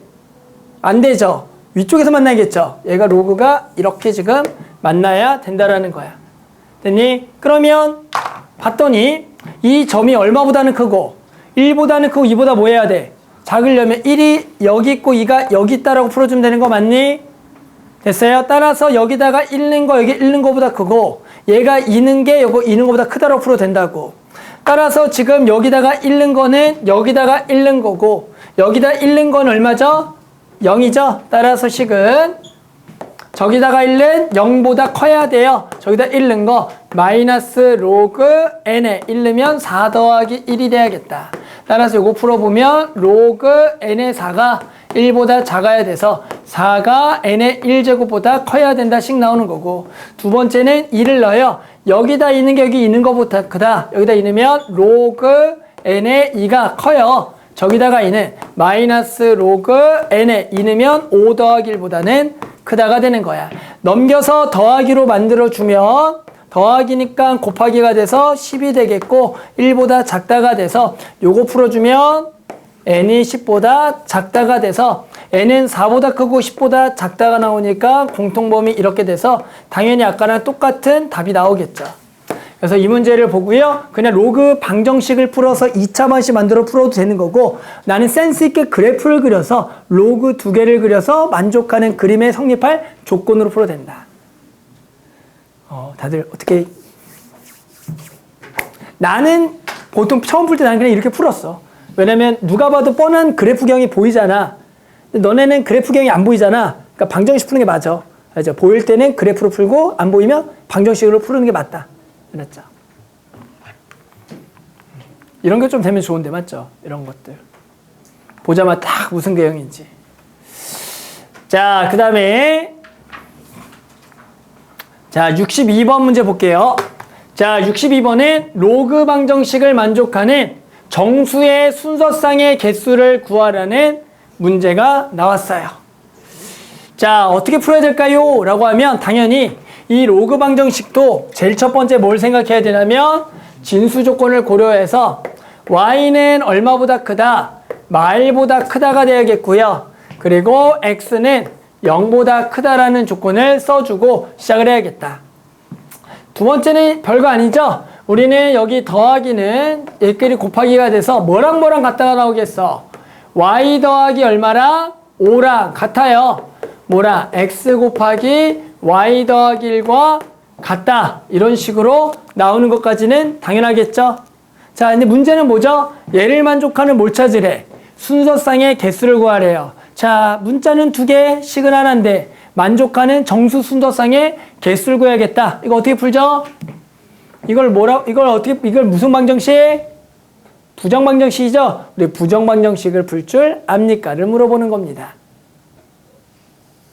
안 되죠. 위쪽에서 만나야겠죠. 얘가 로그가 이렇게 지금 만나야 된다라는 거야. 됐니? 그러면 봤더니 이 점이 얼마보다는 크고 1보다는 크고 2보다 뭐 해야 돼? 작으려면 1이 여기 있고 2가 여기 있다라고 풀어주면 되는 거 맞니? 됐어요? 따라서 여기다가 1는 거 여기 1는 거보다 크고 얘가 2는 게 요거 2는 거보다 크다라고 풀어도 된다고. 따라서 지금 여기다가 1는 거는 여기다가 1는 거고 여기다 1는 건 얼마죠? 0이죠? 따라서 식은 저기다가 1은 0보다 커야 돼요. 저기다 1는 거 마이너스 로그 n에 1넣으면 4 더하기 1이 돼야겠다. 따라서 요거 풀어보면 로그 n의 4가 1보다 작아야 돼서 4가 n의 1제곱보다 커야 된다 식 나오는 거고 두 번째는 2를 넣어요. 여기다 있는 게 여기 있는 것보다 크다. 여기다 2 넣으면 로그 n의 2가 커요. 저기다가 2는 마이너스 로그 n에 2 넣으면 5 더하기 1보다는 크다가 되는 거야. 넘겨서 더하기로 만들어주면 더하기니까 곱하기가 돼서 10이 되겠고 1보다 작다가 돼서 요거 풀어주면 n이 10보다 작다가 돼서 n은 4보다 크고 10보다 작다가 나오니까 공통범위 이렇게 돼서 당연히 아까랑 똑같은 답이 나오겠죠. 그래서 이 문제를 보고요. 그냥 로그 방정식을 풀어서 2차 방식 만들어 풀어도 되는 거고 나는 센스 있게 그래프를 그려서 로그 2개를 그려서 만족하는 그림에 성립할 조건으로 풀어도 된다. 다들 어떻게 나는 보통 처음 풀 때 나는 그냥 이렇게 풀었어. 왜냐면 누가 봐도 뻔한 그래프경이 보이잖아. 근데 너네는 그래프경이 안 보이잖아. 그러니까 방정식 푸는 게 맞아. 알죠? 보일 때는 그래프로 풀고 안 보이면 방정식으로 푸는 게 맞다. 알았죠? 이런 게 좀 되면 좋은데 맞죠? 이런 것들 보자마자 딱 무슨 개형인지. 자, 그 다음에 자 62번 문제 볼게요. 자 62번은 로그 방정식을 만족하는 정수의 순서상의 개수를 구하라는 문제가 나왔어요. 자 어떻게 풀어야 될까요? 라고 하면 당연히 이 로그 방정식도 제일 첫 번째 뭘 생각해야 되냐면 진수 조건을 고려해서 y는 얼마보다 크다? 마일보다 크다가 되야겠고요. 그리고 x는 0보다 크다라는 조건을 써주고 시작을 해야겠다. 두 번째는 별거 아니죠? 우리는 여기 더하기는 얘끼리 곱하기가 돼서 뭐랑 뭐랑 같다가 나오겠어? y 더하기 얼마랑? 5랑 같아요. 뭐랑? x 곱하기 y 더하기 1과 같다. 이런 식으로 나오는 것까지는 당연하겠죠? 자, 근데 문제는 뭐죠? 얘를 만족하는 뭘 찾으래? 순서상의 개수를 구하래요. 자, 문자는 2개, 식은 하나인데 만족하는 정수 순서상의 개수를 구해야겠다. 이거 어떻게 풀죠? 이걸 무슨 방정식? 부정 방정식이죠? 우리 부정 방정식을 풀 줄 압니까?를 물어보는 겁니다.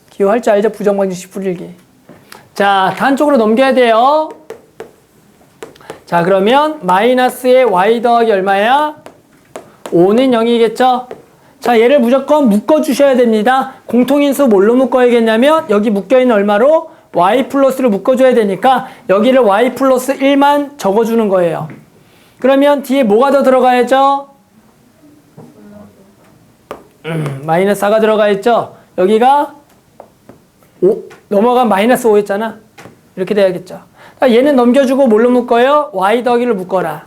기호할 줄 알죠? 부정 방정식 풀기. 자, 다음 쪽으로 넘겨야 돼요. 자, 그러면 마이너스의 y 더하기 얼마야? 5는 0이겠죠? 자, 얘를 무조건 묶어주셔야 됩니다. 공통인수 뭘로 묶어야겠냐면 여기 묶여있는 얼마로? y 플러스를 묶어줘야 되니까 여기를 y 플러스 1만 적어주는 거예요. 그러면 뒤에 뭐가 더 들어가야죠? 마이너스 4가 들어가 있죠? 여기가 5, 넘어간 마이너스 5였잖아. 이렇게 돼야겠죠. 얘는 넘겨주고 뭘로 묶어요? y 더하기를 묶어라.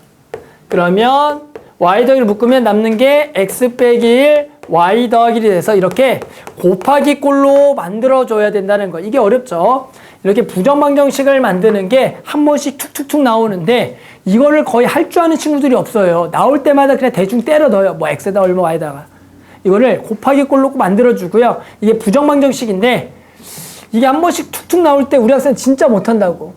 그러면 y 더하기를 묶으면 남는 게 x 빼기 1 y 더하기 1이 돼서 이렇게 곱하기 꼴로 만들어줘야 된다는 거. 이게 어렵죠. 이렇게 부정방정식을 만드는 게 한 번씩 툭툭툭 나오는데 이거를 거의 할 줄 아는 친구들이 없어요. 나올 때마다 그냥 대충 때려 넣어요. 뭐 x에다 얼마 y에다가. 이거를 곱하기 꼴로 만들어주고요. 이게 부정방정식인데 이게 한 번씩 툭툭 나올 때 우리 학생 진짜 못한다고.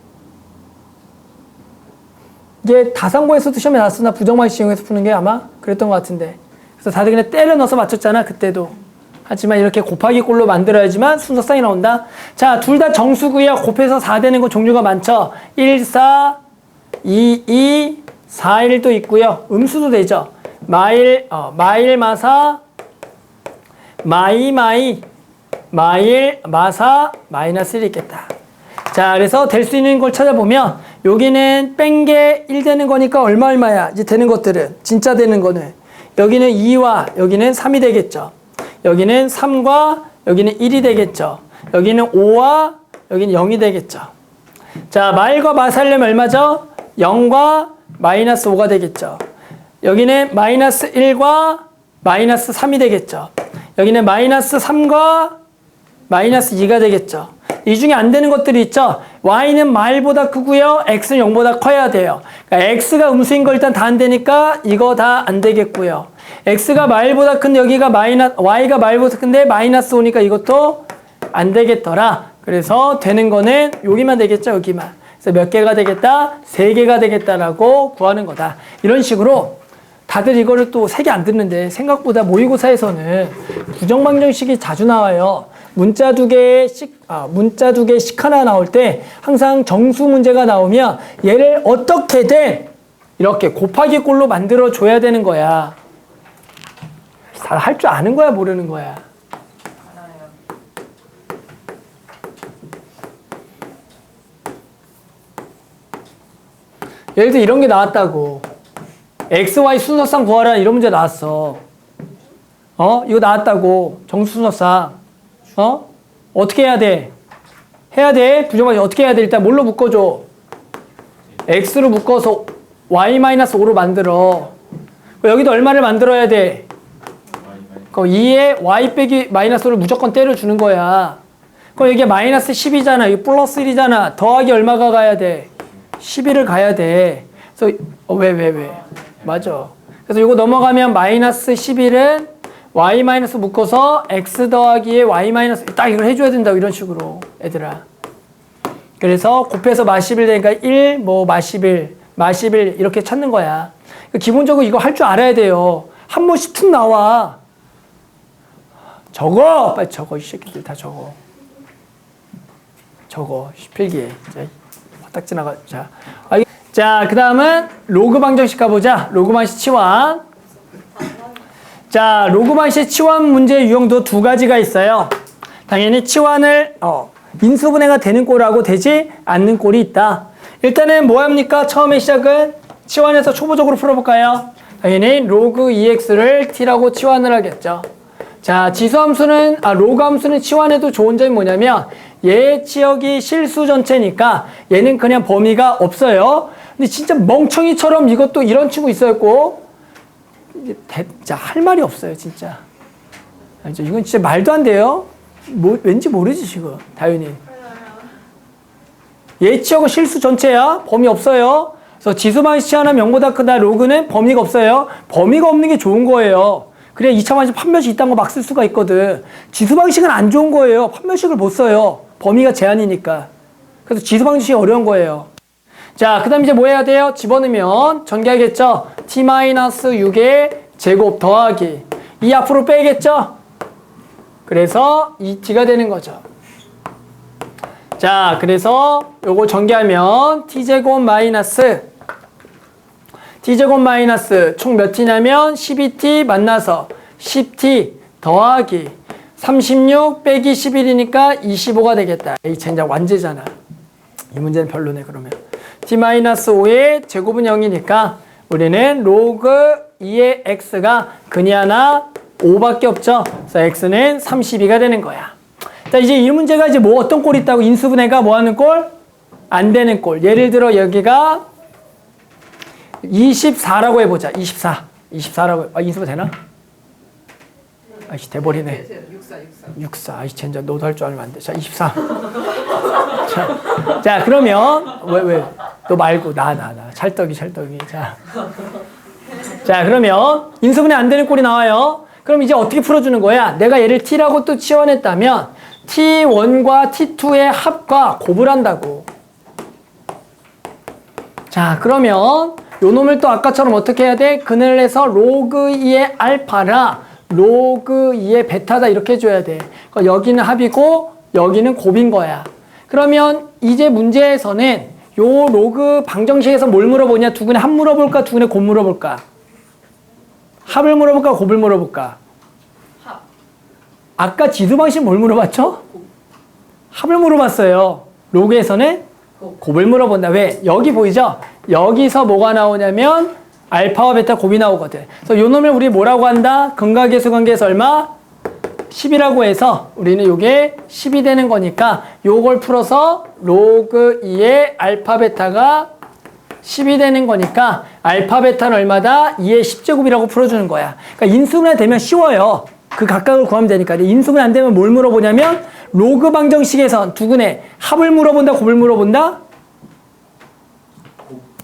이게 다상고에서도 시험에 나왔으나 부정방정식 이용해서 푸는 게 아마 그랬던 것 같은데. 그래서 다들 그냥 때려 넣어서 맞췄잖아 그때도. 하지만 이렇게 곱하기 꼴로 만들어야지만 순서상이 나온다. 자, 둘 다 정수고요. 곱해서 4 되는 거 종류가 많죠. 1, 4, 2, 2, 4, 1도 있고요. 음수도 되죠. 마일, 마사, 마일, 마사, 마이너스 1이 있겠다. 자, 그래서 될 수 있는 걸 찾아보면 여기는 뺀 게 1 되는 거니까 얼마야? 이제 되는 것들은 진짜 되는 거는 여기는 2와 여기는 3이 되겠죠. 여기는 3과 여기는 1이 되겠죠. 여기는 5와 여기는 0이 되겠죠. 자, 말과 마살려면 얼마죠? 0과 마이너스 5가 되겠죠. 여기는 마이너스 1과 마이너스 3이 되겠죠. 여기는 마이너스 3과 마이너스 2가 되겠죠. 이 중에 안 되는 것들이 있죠. y는 말보다 크고요. x는 0보다 커야 돼요. 그러니까 x가 음수인 거 일단 다 안 되니까 이거 다 안 되겠고요. x가 말보다 큰데 여기가 y가 말보다 큰데 마이너스 5니까 이것도 안 되겠더라. 그래서 되는 거는 여기만 되겠죠. 여기만. 그래서 몇 개가 되겠다? 3개가 되겠다라고 구하는 거다. 이런 식으로 다들 이거를 또 3개 안 듣는데 생각보다 모의고사에서는 부정방정식이 자주 나와요. 문자 두 개씩 하나 나올 때 항상 정수 문제가 나오면 얘를 어떻게든 이렇게 곱하기 꼴로 만들어 줘야 되는 거야. 다 할 줄 아는 거야, 모르는 거야? 알아요. 예를 들어 이런 게 나왔다고. XY 순서상 구하라 이런 문제 나왔어. 이거 나왔다고. 정수 순서상. 어떻게 해야 돼? 해야 돼. 부정방식 어떻게 해야 돼? 일단 뭘로 묶어줘? X로 묶어서 Y-5로 만들어. 여기도 얼마를 만들어야 돼? 그럼 2에 Y 빼기 마이너스 5를 무조건 때려주는 거야. 그럼 여기 마이너스 10이잖아. 여기 플러스 1이잖아. 더하기 얼마가 가야 돼? 11을 가야 돼. 그래서 왜? 맞아. 그래서 이거 넘어가면 마이너스 11은 y 마이너스 묶어서 x 더하기에 y 마이너스 딱 이걸 해줘야 된다고 이런 식으로 애들아. 그래서 곱해서 마11 되니까 1, 마11 이렇게 찾는 거야. 기본적으로 이거 할 줄 알아야 돼요. 한 번씩 툭 나와. 적어! 빨리 적어. 이 새끼들 다 적어. 적어. 필기해. 자, 화딱 지나가. 자, 그 다음은 로그 방정식 가보자. 로그 방식 치환. 자, 로그 방식 치환 문제 유형도 두 가지가 있어요. 당연히 치환을 인수분해가 되는 꼴하고 되지 않는 꼴이 있다. 일단은 뭐 합니까? 처음에 시작은 치환해서 초보적으로 풀어볼까요? 당연히 로그 2x를 t라고 치환을 하겠죠. 자, 로그 함수는 치환해도 좋은 점이 뭐냐면 얘 지역이 실수 전체니까 얘는 그냥 범위가 없어요. 근데 진짜 멍청이처럼 이것도 이런 친구 있었고 진짜 할 말이 없어요, 진짜. 이건 진짜 말도 안 돼요. 왠지 모르지 지금 다윤이. 얘 지역은 실수 전체야. 범위 없어요. 그래서 지수방식 치환하면 0보다 크다. 로그는 범위가 없어요. 범위가 없는 게 좋은 거예요. 그래야 2차 방식 판별식 이딴 거 막 쓸 수가 있거든. 지수방식은 안 좋은 거예요. 판별식을 못 써요. 범위가 제한이니까. 그래서 지수방식이 어려운 거예요. 자, 그 다음 이제 뭐 해야 돼요? 집어넣으면 전개하겠죠? t-6의 제곱 더하기 2 앞으로 빼겠죠? 그래서 2t가 되는 거죠. 자, 그래서 요거 전개하면 t제곱 마이너스 총 몇 t냐면 12t 만나서 10t 더하기 36 빼기 11이니까 25가 되겠다. 이 젠장 완제잖아. 이 문제는 별로네 그러면. t-5의 제곱은 0이니까 우리는 로그 2의 x가 근이 하나 5밖에 없죠. 그래서 x는 32가 되는 거야. 자, 이제 이 문제가 이제 뭐 어떤 꼴이 있다고? 인수분해가 뭐 하는 꼴? 안 되는 꼴. 예를 들어 여기가 24라고 해보자. 24라고. 인수분해 되나? 아이씨, 돼버리네. 64. 아이씨, 젠장, 너도 할 줄 알면 안 돼. 자, 24. 자, 그러면, 왜? 너 말고, 나. 찰떡이. 자, 그러면, 인수분해 안 되는 꼴이 나와요. 그럼 이제 어떻게 풀어주는 거야? 내가 얘를 t라고 또 치환했다면, t1과 t2의 합과 곱을 한다고. 자, 그러면, 요 놈을 또 아까처럼 어떻게 해야 돼? 근을 해서 로그 2의 알파라, 로그 2의 베타다 이렇게 해줘야 돼. 그러니까 여기는 합이고 여기는 곱인 거야. 그러면 이제 문제에서는 요 로그 방정식에서 뭘 물어보냐? 두 군의 합 물어볼까? 두 군의 곱 물어볼까? 합을 물어볼까? 곱을 물어볼까? 합. 아까 지수 방식 뭘 물어봤죠? 합을 물어봤어요. 로그에서는 곱을 물어본다. 왜? 여기 보이죠? 여기서 뭐가 나오냐면 알파와 베타 곱이 나오거든. 그래서 요 놈을 우리 뭐라고 한다? 근각계수 관계에서 얼마? 10이라고 해서 우리는 요게 10이 되는 거니까 요걸 풀어서 로그 2의 알파 베타가 10이 되는 거니까 알파 베타는 얼마다? 2의 10제곱이라고 풀어주는 거야. 그러니까 인수분해 되면 쉬워요. 그 각각을 구하면 되니까. 인수분해 안 되면 뭘 물어보냐면 로그 방정식에선 두근의 합을 물어본다, 곱을 물어본다?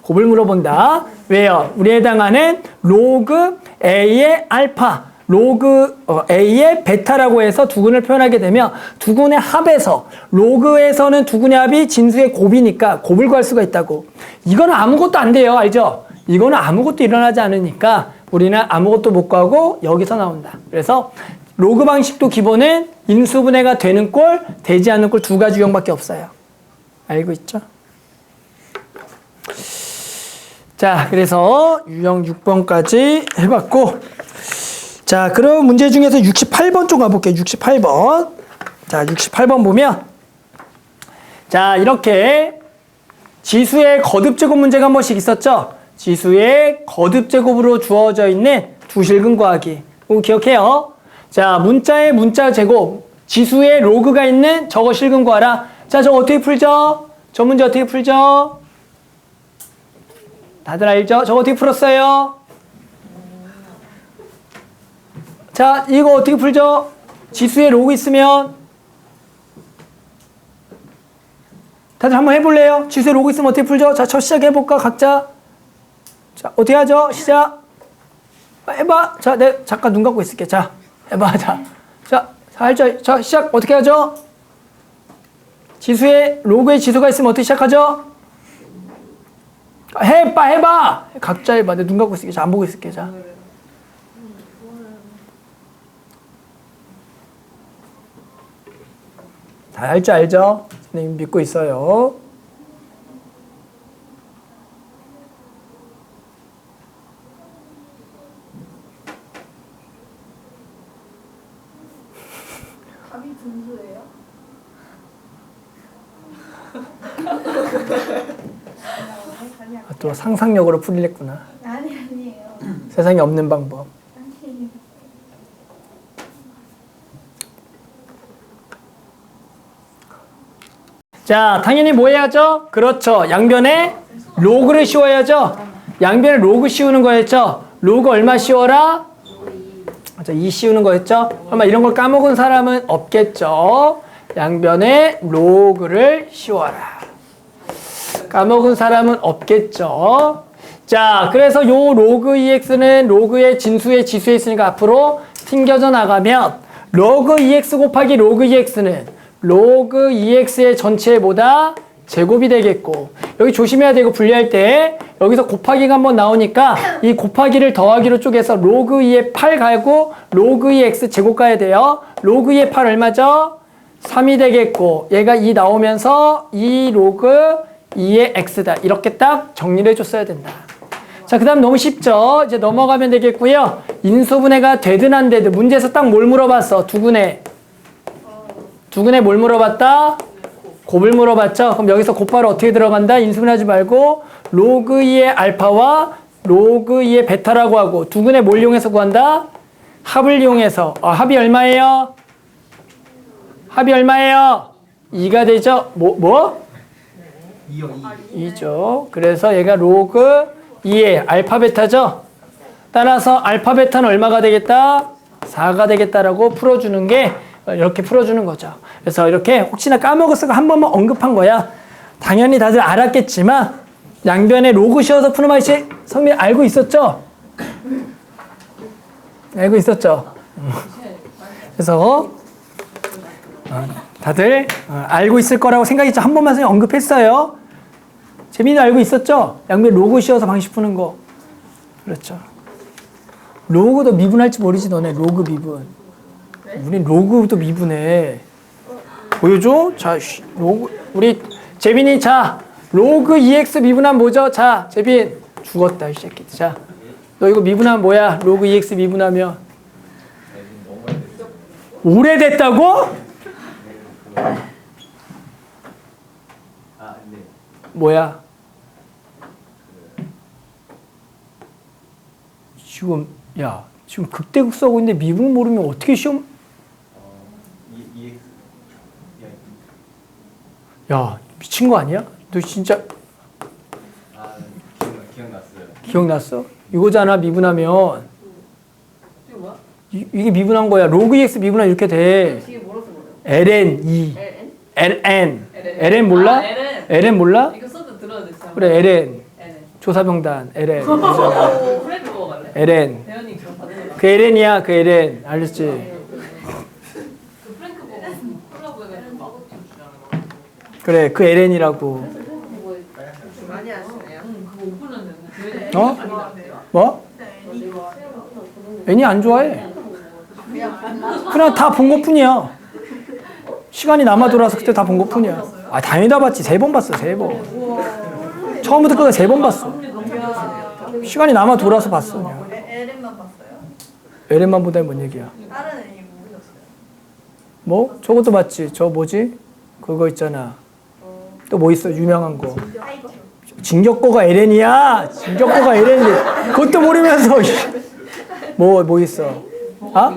곱을 물어본다. 왜요? 우리에 해당하는 로그 A의 알파, 로그 A의 베타라고 해서 두근을 표현하게 되면 두근의 합에서 로그에서는 두근의 합이 진수의 곱이니까 곱을 구할 수가 있다고. 이거는 아무것도 안 돼요. 알죠? 이거는 아무것도 일어나지 않으니까 우리는 아무것도 못 구하고 여기서 나온다. 그래서 로그 방식도 기본은 인수분해가 되는 꼴, 되지 않는 꼴 두 가지 유형밖에 없어요. 알고 있죠? 자, 그래서 유형 6번까지 해봤고, 자, 그럼 문제 중에서 68번 좀 가볼게요. 68번. 자, 68번 보면, 자, 이렇게 지수의 거듭제곱 문제가 한 번씩 있었죠? 지수의 거듭제곱으로 주어져 있는 두 실근 구하기. 이거 기억해요. 자, 문자의 문자 제곱, 지수의 로그가 있는 저거 실근 구하라. 자, 저거 어떻게 풀죠? 저 문제 어떻게 풀죠? 다들 알죠? 저거 어떻게 풀었어요? 자, 이거 어떻게 풀죠? 지수에 로그 있으면 다들 한번 해볼래요? 지수에 로그 있으면 어떻게 풀죠? 자, 첫 시작해볼까? 각자. 자, 어떻게 하죠? 시작. 해봐. 자, 내 잠깐 눈 감고 있을게. 자, 해봐. 자, 살짝. 자, 시작. 어떻게 하죠? 지수에 로그에 지수가 있으면 어떻게 시작하죠? 해봐. 각자 해봐. 내 눈 감고 있을게. 자, 안 보고 있을게. 자. 다 할 줄 알죠? 선생님 믿고 있어요. 합이 분수예요? 아, 또 상상력으로 풀리랬구나. 아니에요. 세상에 없는 방법. 아니에요. 자, 당연히 뭐 해야죠? 그렇죠. 양변에 로그를 씌워야죠. 양변에 로그 씌우는 거였죠. 로그 얼마 씌워라? 맞아, 2 씌우는 거였죠. 아마 이런 걸 까먹은 사람은 없겠죠. 양변에 로그를 씌워라. 까먹은 사람은 없겠죠. 자, 그래서 요 로그 EX는 로그의 진수의 지수에 있으니까 앞으로 튕겨져 나가면 로그 EX 곱하기 로그 EX는 로그 EX의 전체보다 제곱이 되겠고, 여기 조심해야 되고 분리할 때 여기서 곱하기가 한번 나오니까 이 곱하기를 더하기로 쪼개서 로그 2의 8 가고 로그 2x 제곱 가야 돼요. 로그 2의 8 얼마죠? 3이 되겠고, 얘가 2 나오면서 2 로그 2의 x다. 이렇게 딱 정리를 해줬어야 된다. 자, 그 다음 너무 쉽죠? 이제 넘어가면 되겠고요. 인수분해가 되든 안 되든 문제에서 딱 뭘 물어봤어? 두근해 뭘 물어봤다? 곱을 물어봤죠? 그럼 여기서 곱하러 어떻게 들어간다? 인수분해하지 말고 로그 2의 알파와 로그 2의 베타라고 하고 두근의 뭘 이용해서 구한다? 합을 이용해서. 합이 얼마예요? 합이 얼마예요? 2가 되죠? 뭐? 2죠. 그래서 얘가 로그 2의 알파 베타죠? 따라서 알파 베타는 얼마가 되겠다? 4가 되겠다라고 풀어주는 게 이렇게 풀어주는 거죠. 그래서 이렇게 혹시나 까먹었으니까 한 번만 언급한 거야. 당연히 다들 알았겠지만 양변에 로그 씌워서 푸는 방식 성민 알고 있었죠? 알고 있었죠? 그래서 다들 알고 있을 거라고 생각했죠. 한 번만 선생님 언급했어요. 재민이 알고 있었죠? 양변 로그 씌워서 방식 푸는 거. 그렇죠. 로그도 미분할지 모르지 너네. 로그 미분. 우린 로그도 미분해. 보여줘? 자, 로그 우리 재빈이 자 로그 2x 미분하면 뭐죠? 자, 재빈 죽었다 이 새끼. 자, 너 이거 미분하면 뭐야? 로그 2x 미분하면 오래됐다고? 뭐야? 지금 야 지금 극대극 써고 있는데 미분 모르면 어떻게 시험? 야, 미친 거 아니야? 너 진짜 아, 기억났어요. 기억났어? 이거잖아, 미분하면. 이게 뭐야? 이게 미분한 거야. 로그 EX 미분하면 이렇게 돼. 뒤에 뭐로 쓴 거예요? ln 2. LN? ln. ln 몰라? 아, LN. ln 몰라? 이거 써도 들어야 되지. 그래, ln. LN. 조사병단, ln. 오, 프렌드 보고 갈래. ln. 대현이 기억 받은 거. 그 ln이야, 그 ln. 알겠지? 그 프랭크 보고 콜라보 해가지고 막 주잖아. 그래, 그 ln이라고. 많이 아시네요. 응, 그거 오픈했는데. 대현이 어? 많이 나왔대요. 뭐? 애니 안 좋아해. 그냥 다 본 것 뿐이야. 시간이 남아 돌아서 그때 다 본 것 뿐이야. 아, 당연히 다 봤지. 3번 봤어, 3번. 처음부터 끝까지 3번 봤어. 시간이 남아 돌아서 봤어. 그냥. LM만 봤어요? LM만 보다 뭔 얘기야. 다른 애니 모르셨어요? 뭐? 저것도 봤지. 저 뭐지? 그거 있잖아. 또 뭐 있어? 유명한 거. 하이큐. 진격거가 LN이야. 진격거가 LN인데 그것도 모르면서 뭐 있어? 아?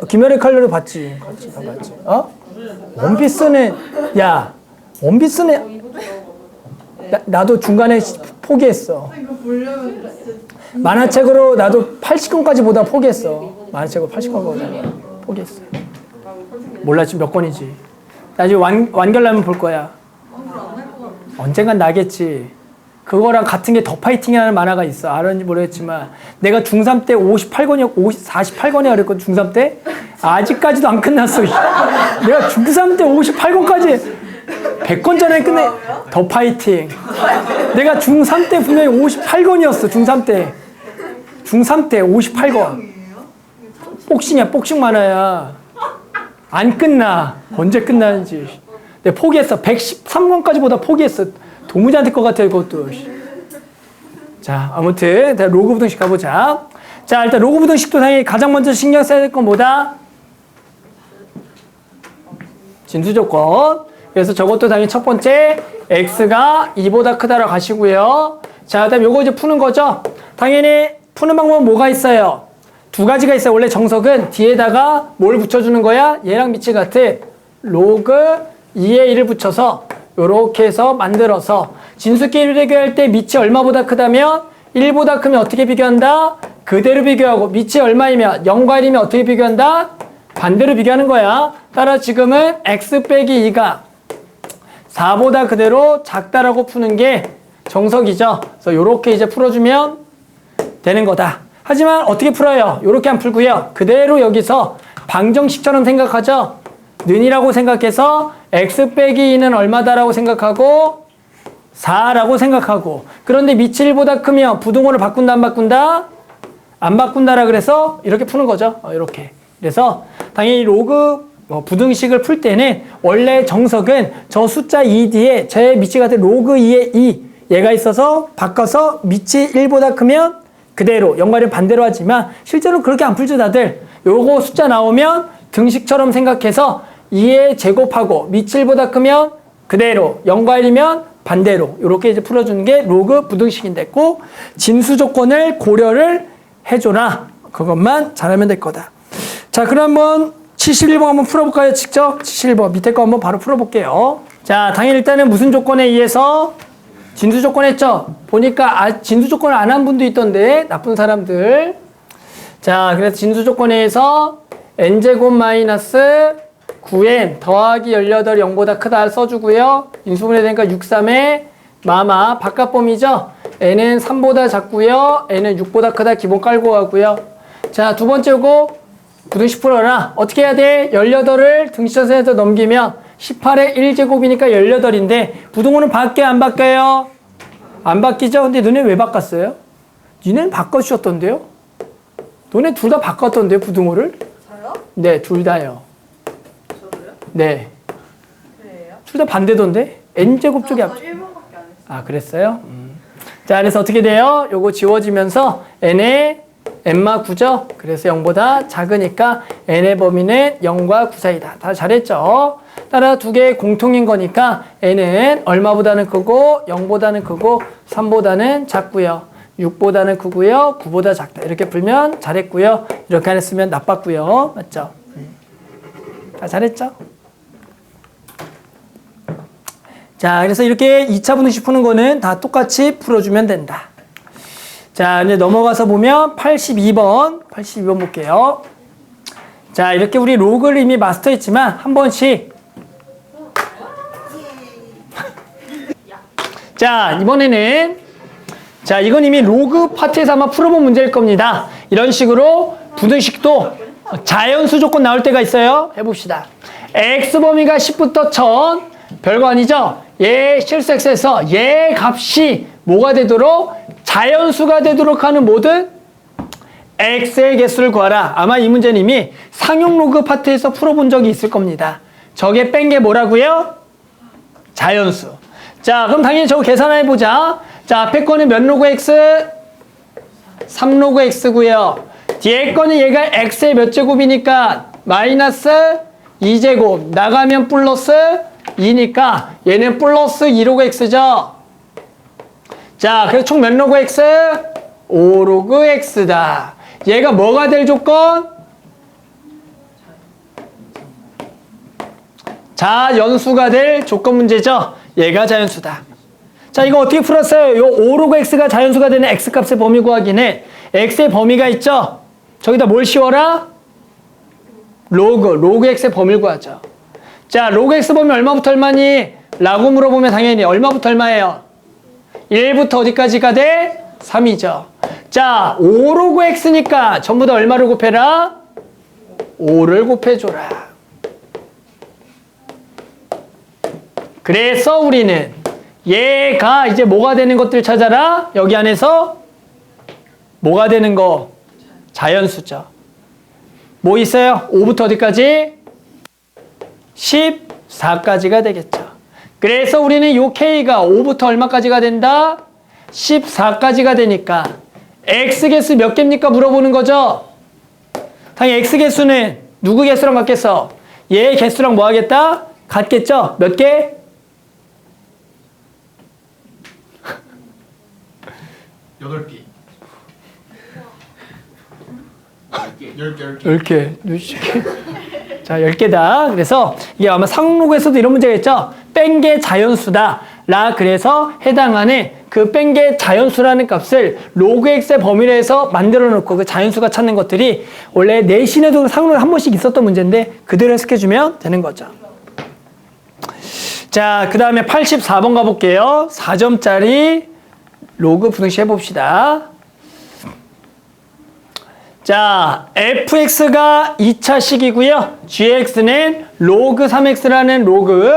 김열의 칼날을 봤지. 다 봤지. 어? 원피스는 야 원피스는 나도 중간에 포기했어. 이거 보려면 진짜 만화책으로 나도 80권까지 보다 포기했어. 만화책으로 80권 보다 포기했어. 몰라 지금 몇 권이지. 나 지금 완결나면 볼 거야. 언젠간 나겠지. 그거랑 같은 게 더 파이팅이라는 만화가 있어. 알았는지 모르겠지만 내가 중3 때 48권이야 그랬거든. 중3 때 아직까지도 안 끝났어. 내가 중3 때 58권까지 100권 전에 끝내. 더 파이팅. 내가 중3 때 분명히 58권이었어. 중3 때 58권. 복싱이야. 복싱 만화야. 안 끝나. 언제 끝나는지. 내가 포기했어. 113권까지 보다 포기했어. 도무지 안 될 것 같아, 이것도. 자, 아무튼, 일단 로그 부등식 가보자. 자, 일단 로그 부등식도 당연히 가장 먼저 신경 써야 될 건 뭐다? 진수 조건. 그래서 저것도 당연히 첫 번째, x가 2보다 크다라고 가시고요. 자, 그 다음에 요거 이제 푸는 거죠. 당연히 푸는 방법은 뭐가 있어요? 두 가지가 있어요. 원래 정석은 뒤에다가 뭘 붙여주는 거야? 얘랑 밑이 같은 로그 2의 1을 붙여서 요렇게 해서 만들어서 진수끼리 비교할 때 밑이 얼마보다 크다면 1보다 크면 어떻게 비교한다? 그대로 비교하고 밑이 얼마이면 0과 1이면 어떻게 비교한다? 반대로 비교하는 거야. 따라 지금은 x 빼기 2가 4보다 그대로 작다라고 푸는 게 정석이죠. 그래서 요렇게 이제 풀어주면 되는 거다. 하지만 어떻게 풀어요? 요렇게 안 풀고요. 그대로 여기서 방정식처럼 생각하죠. 는이라고 생각해서 x 빼기 2는 얼마다라고 생각하고 4라고 생각하고 그런데 밑이 1보다 크면 부등호를 바꾼다 안 바꾼다? 안 바꾼다라 그래서 이렇게 푸는 거죠. 이렇게. 그래서 당연히 로그 부등식을 풀 때는 원래 정석은 저 숫자 2 뒤에 제 밑이 같은 로그 2의 2 얘가 있어서 바꿔서 밑이 1보다 크면 그대로 연관을 반대로 하지만 실제로 그렇게 안 풀죠 다들. 요거 숫자 나오면 등식처럼 생각해서 2에 제곱하고 밑이 1보다 크면 그대로 0과 1이면 반대로 이렇게 이제 풀어주는 게 로그 부등식인데 꼭 진수 조건을 고려를 해줘라. 그것만 잘하면 될 거다. 자, 그럼 한번 71번 한번 풀어볼까요? 직접 71번 밑에 거 한번 바로 풀어볼게요. 자, 당연히 일단은 무슨 조건에 의해서 진수 조건 했죠? 보니까 진수 조건을 안 한 분도 있던데 나쁜 사람들. 자, 그래서 진수 조건에 의해서 n제곱 마이너스 9n 더하기 18 0보다 크다 써주고요. 인수분해 되니까 6, 3에 마마 바깥범위죠. n은 3보다 작고요. n은 6보다 크다 기본 깔고 가고요. 자, 두 번째 거 부등식 풀어라. 어떻게 해야 돼? 18을 등식전선에서 넘기면 18의 1제곱이니까 18인데 부등호는 바뀌어요? 안 바뀌어요? 안 바뀌죠? 근데 너네 왜 바꿨어요? 니네는 바꿔주셨던데요? 너네 둘 다 바꿨던데요? 부등호를? 저요? 네, 둘 다요. 저도요? 네. 그래요? 둘 다 반대던데? n제곱 쪽이 저 앞. 1번밖에 안 했어요. 아, 그랬어요? 자, 그래서 어떻게 돼요? 요거 지워지면서 n의 n마 9죠? 그래서 0보다 작으니까 n의 범위는 0과 9 사이다. 다 잘했죠? 따라 두 개의 공통인 거니까 n은 얼마보다는 크고 0보다는 크고 3보다는 작고요. 6보다는 크고요. 9보다 작다. 이렇게 풀면 잘했고요. 이렇게 안 했으면 나빴고요. 맞죠? 다 잘했죠? 자, 그래서 이렇게 2차 분식식 푸는 거는 다 똑같이 풀어주면 된다. 자, 이제 넘어가서 보면 82번 볼게요. 자, 이렇게 우리 로그를 이미 마스터했지만 한 번씩. 자, 이번에는 자, 이건 이미 로그 파트에서 아마 풀어본 문제일 겁니다. 이런 식으로 분식식도 자연수 조건 나올 때가 있어요. 해봅시다. x 범위가 10부터 1000 별거 아니죠? 얘 실수 x에서 얘 값이 뭐가 되도록 자연수가 되도록 하는 모든 x의 개수를 구하라. 아마 이 문제는 이미 상용 로그 파트에서 풀어본 적이 있을 겁니다. 저게 뺀 게 뭐라고요? 자연수. 자, 그럼 당연히 저거 계산해보자. 자, 앞에 거는 몇 로그 x? 3로그 x고요. 뒤에 거는 얘가 x의 몇 제곱이니까 마이너스 2제곱. 나가면 플러스 2니까 얘는 플러스 2로그 x죠. 자, 그래서 총 몇 로그 x? 5로그 x다. 얘가 뭐가 될 조건? 자연수가 될 조건 문제죠. 얘가 자연수다. 자, 이거 어떻게 풀었어요? 요 5로그 x가 자연수가 되는 x값의 범위 구하기는 x의 범위가 있죠? 저기다 뭘 씌워라? 로그 x의 범위를 구하죠. 자, 로그 x 범위 얼마부터 얼마니? 라고 물어보면 당연히 얼마부터 얼마예요? 1부터 어디까지가 돼? 3이죠. 자, 5로그 x니까 전부 다 얼마를 곱해라? 5를 곱해줘라. 그래서 우리는 얘가 이제 뭐가 되는 것들 찾아라. 여기 안에서 뭐가 되는 거? 자연수죠. 뭐 있어요? 5부터 어디까지? 14까지가 되겠죠. 그래서 우리는 요 k가 5부터 얼마까지가 된다? 14까지가 되니까 x개수 몇 개입니까? 물어보는 거죠. 당연히 x개수는 누구 개수랑 같겠어? 얘 개수랑 뭐 하겠다? 같겠죠? 몇 개? 8개. 10개. 10개. 자, 10개다. 그래서 이게 아마 상록에서도 이런 문제가 있죠. 뺀 게 자연수다. 그래서 해당하는 그 뺀 게 자연수라는 값을 로그 x의 범위로 해서 만들어 놓고 그 자연수가 찾는 것들이 원래 내신에도 상록에 한 번씩 있었던 문제인데 그대로 해석해주면 되는 거죠. 자, 그 다음에 84번 가볼게요. 4점짜리 로그 분식 해봅시다. 자, fx가 2차식이고요. gx는 로그 3x라는 로그.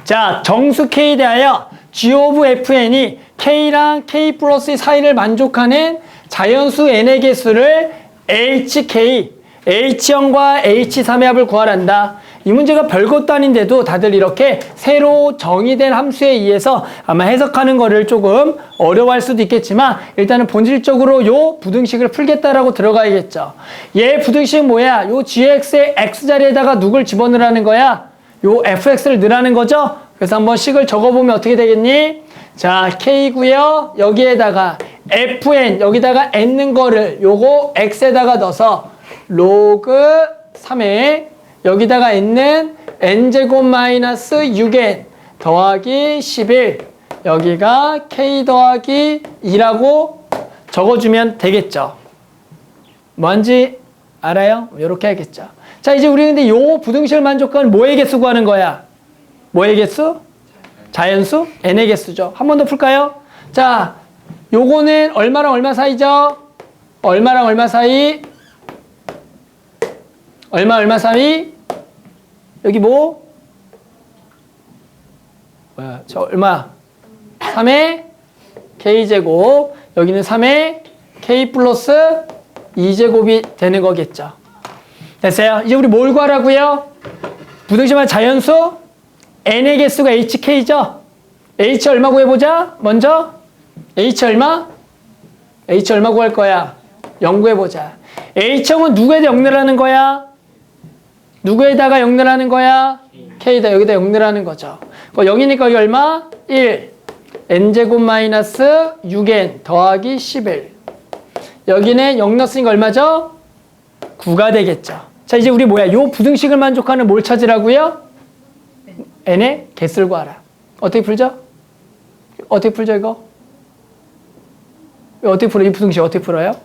자, 정수 k 대하여 g of fn이 k랑 k 플러스 사이를 만족하는 자연수 n의 개수를 hk, h0과 h3의 합을 구하란다. 이 문제가 별것도 아닌데도 다들 이렇게 새로 정의된 함수에 의해서 아마 해석하는 거를 조금 어려워할 수도 있겠지만 일단은 본질적으로 요 부등식을 풀겠다라고 들어가야겠죠. 얘 부등식 뭐야? 요 gx의 x자리에다가 누굴 집어넣으라는 거야? 요 fx를 넣으라는 거죠? 그래서 한번 식을 적어보면 어떻게 되겠니? 자, k고요. 여기에다가 fn, 여기다가 n는 거를 요거 x에다가 넣어서 로그 3에 여기다가 n는 n제곱 마이너스 6n 더하기 11 여기가 k 더하기 2라고 적어주면 되겠죠. 뭔지 알아요? 이렇게 하겠죠. 자, 이제 우리 근데 요 부등식을 만족하는 뭐의 개수 구하는 거야? 뭐의 개수? 자연수? n의 개수죠. 한 번 더 풀까요? 자, 요거는 얼마랑 얼마 사이죠? 얼마랑 얼마 사이? 얼마 사이? 여기 뭐? 뭐야? 저 얼마? 3의 k제곱. 여기는 3의 k 플러스 2제곱이 되는 거겠죠. 됐어요? 이제 우리 뭘 구하라고요? 부등식만 자연수? n의 개수가 hk죠? h 얼마 구해보자. 먼저 h 얼마? h 얼마 구할 거야? 0 구해보자. h형은 누구에다 0 넣으라는 거야? 누구에다가 0 넣으라는 거야? k에다 여기다 0 넣으라는 거죠. 0이니까 여기 얼마? 1. n제곱 마이너스 6n 더하기 11. 여기는 0 넣었으니까 얼마죠? 9가 되겠죠. 자, 이제 우리 뭐야? 요 부등식을 만족하는 뭘 찾으라고요? n의 개수를 구하라. 어떻게 풀죠? 어떻게 풀죠, 이거? 어떻게 풀어요? 이 부등식 어떻게 풀어요?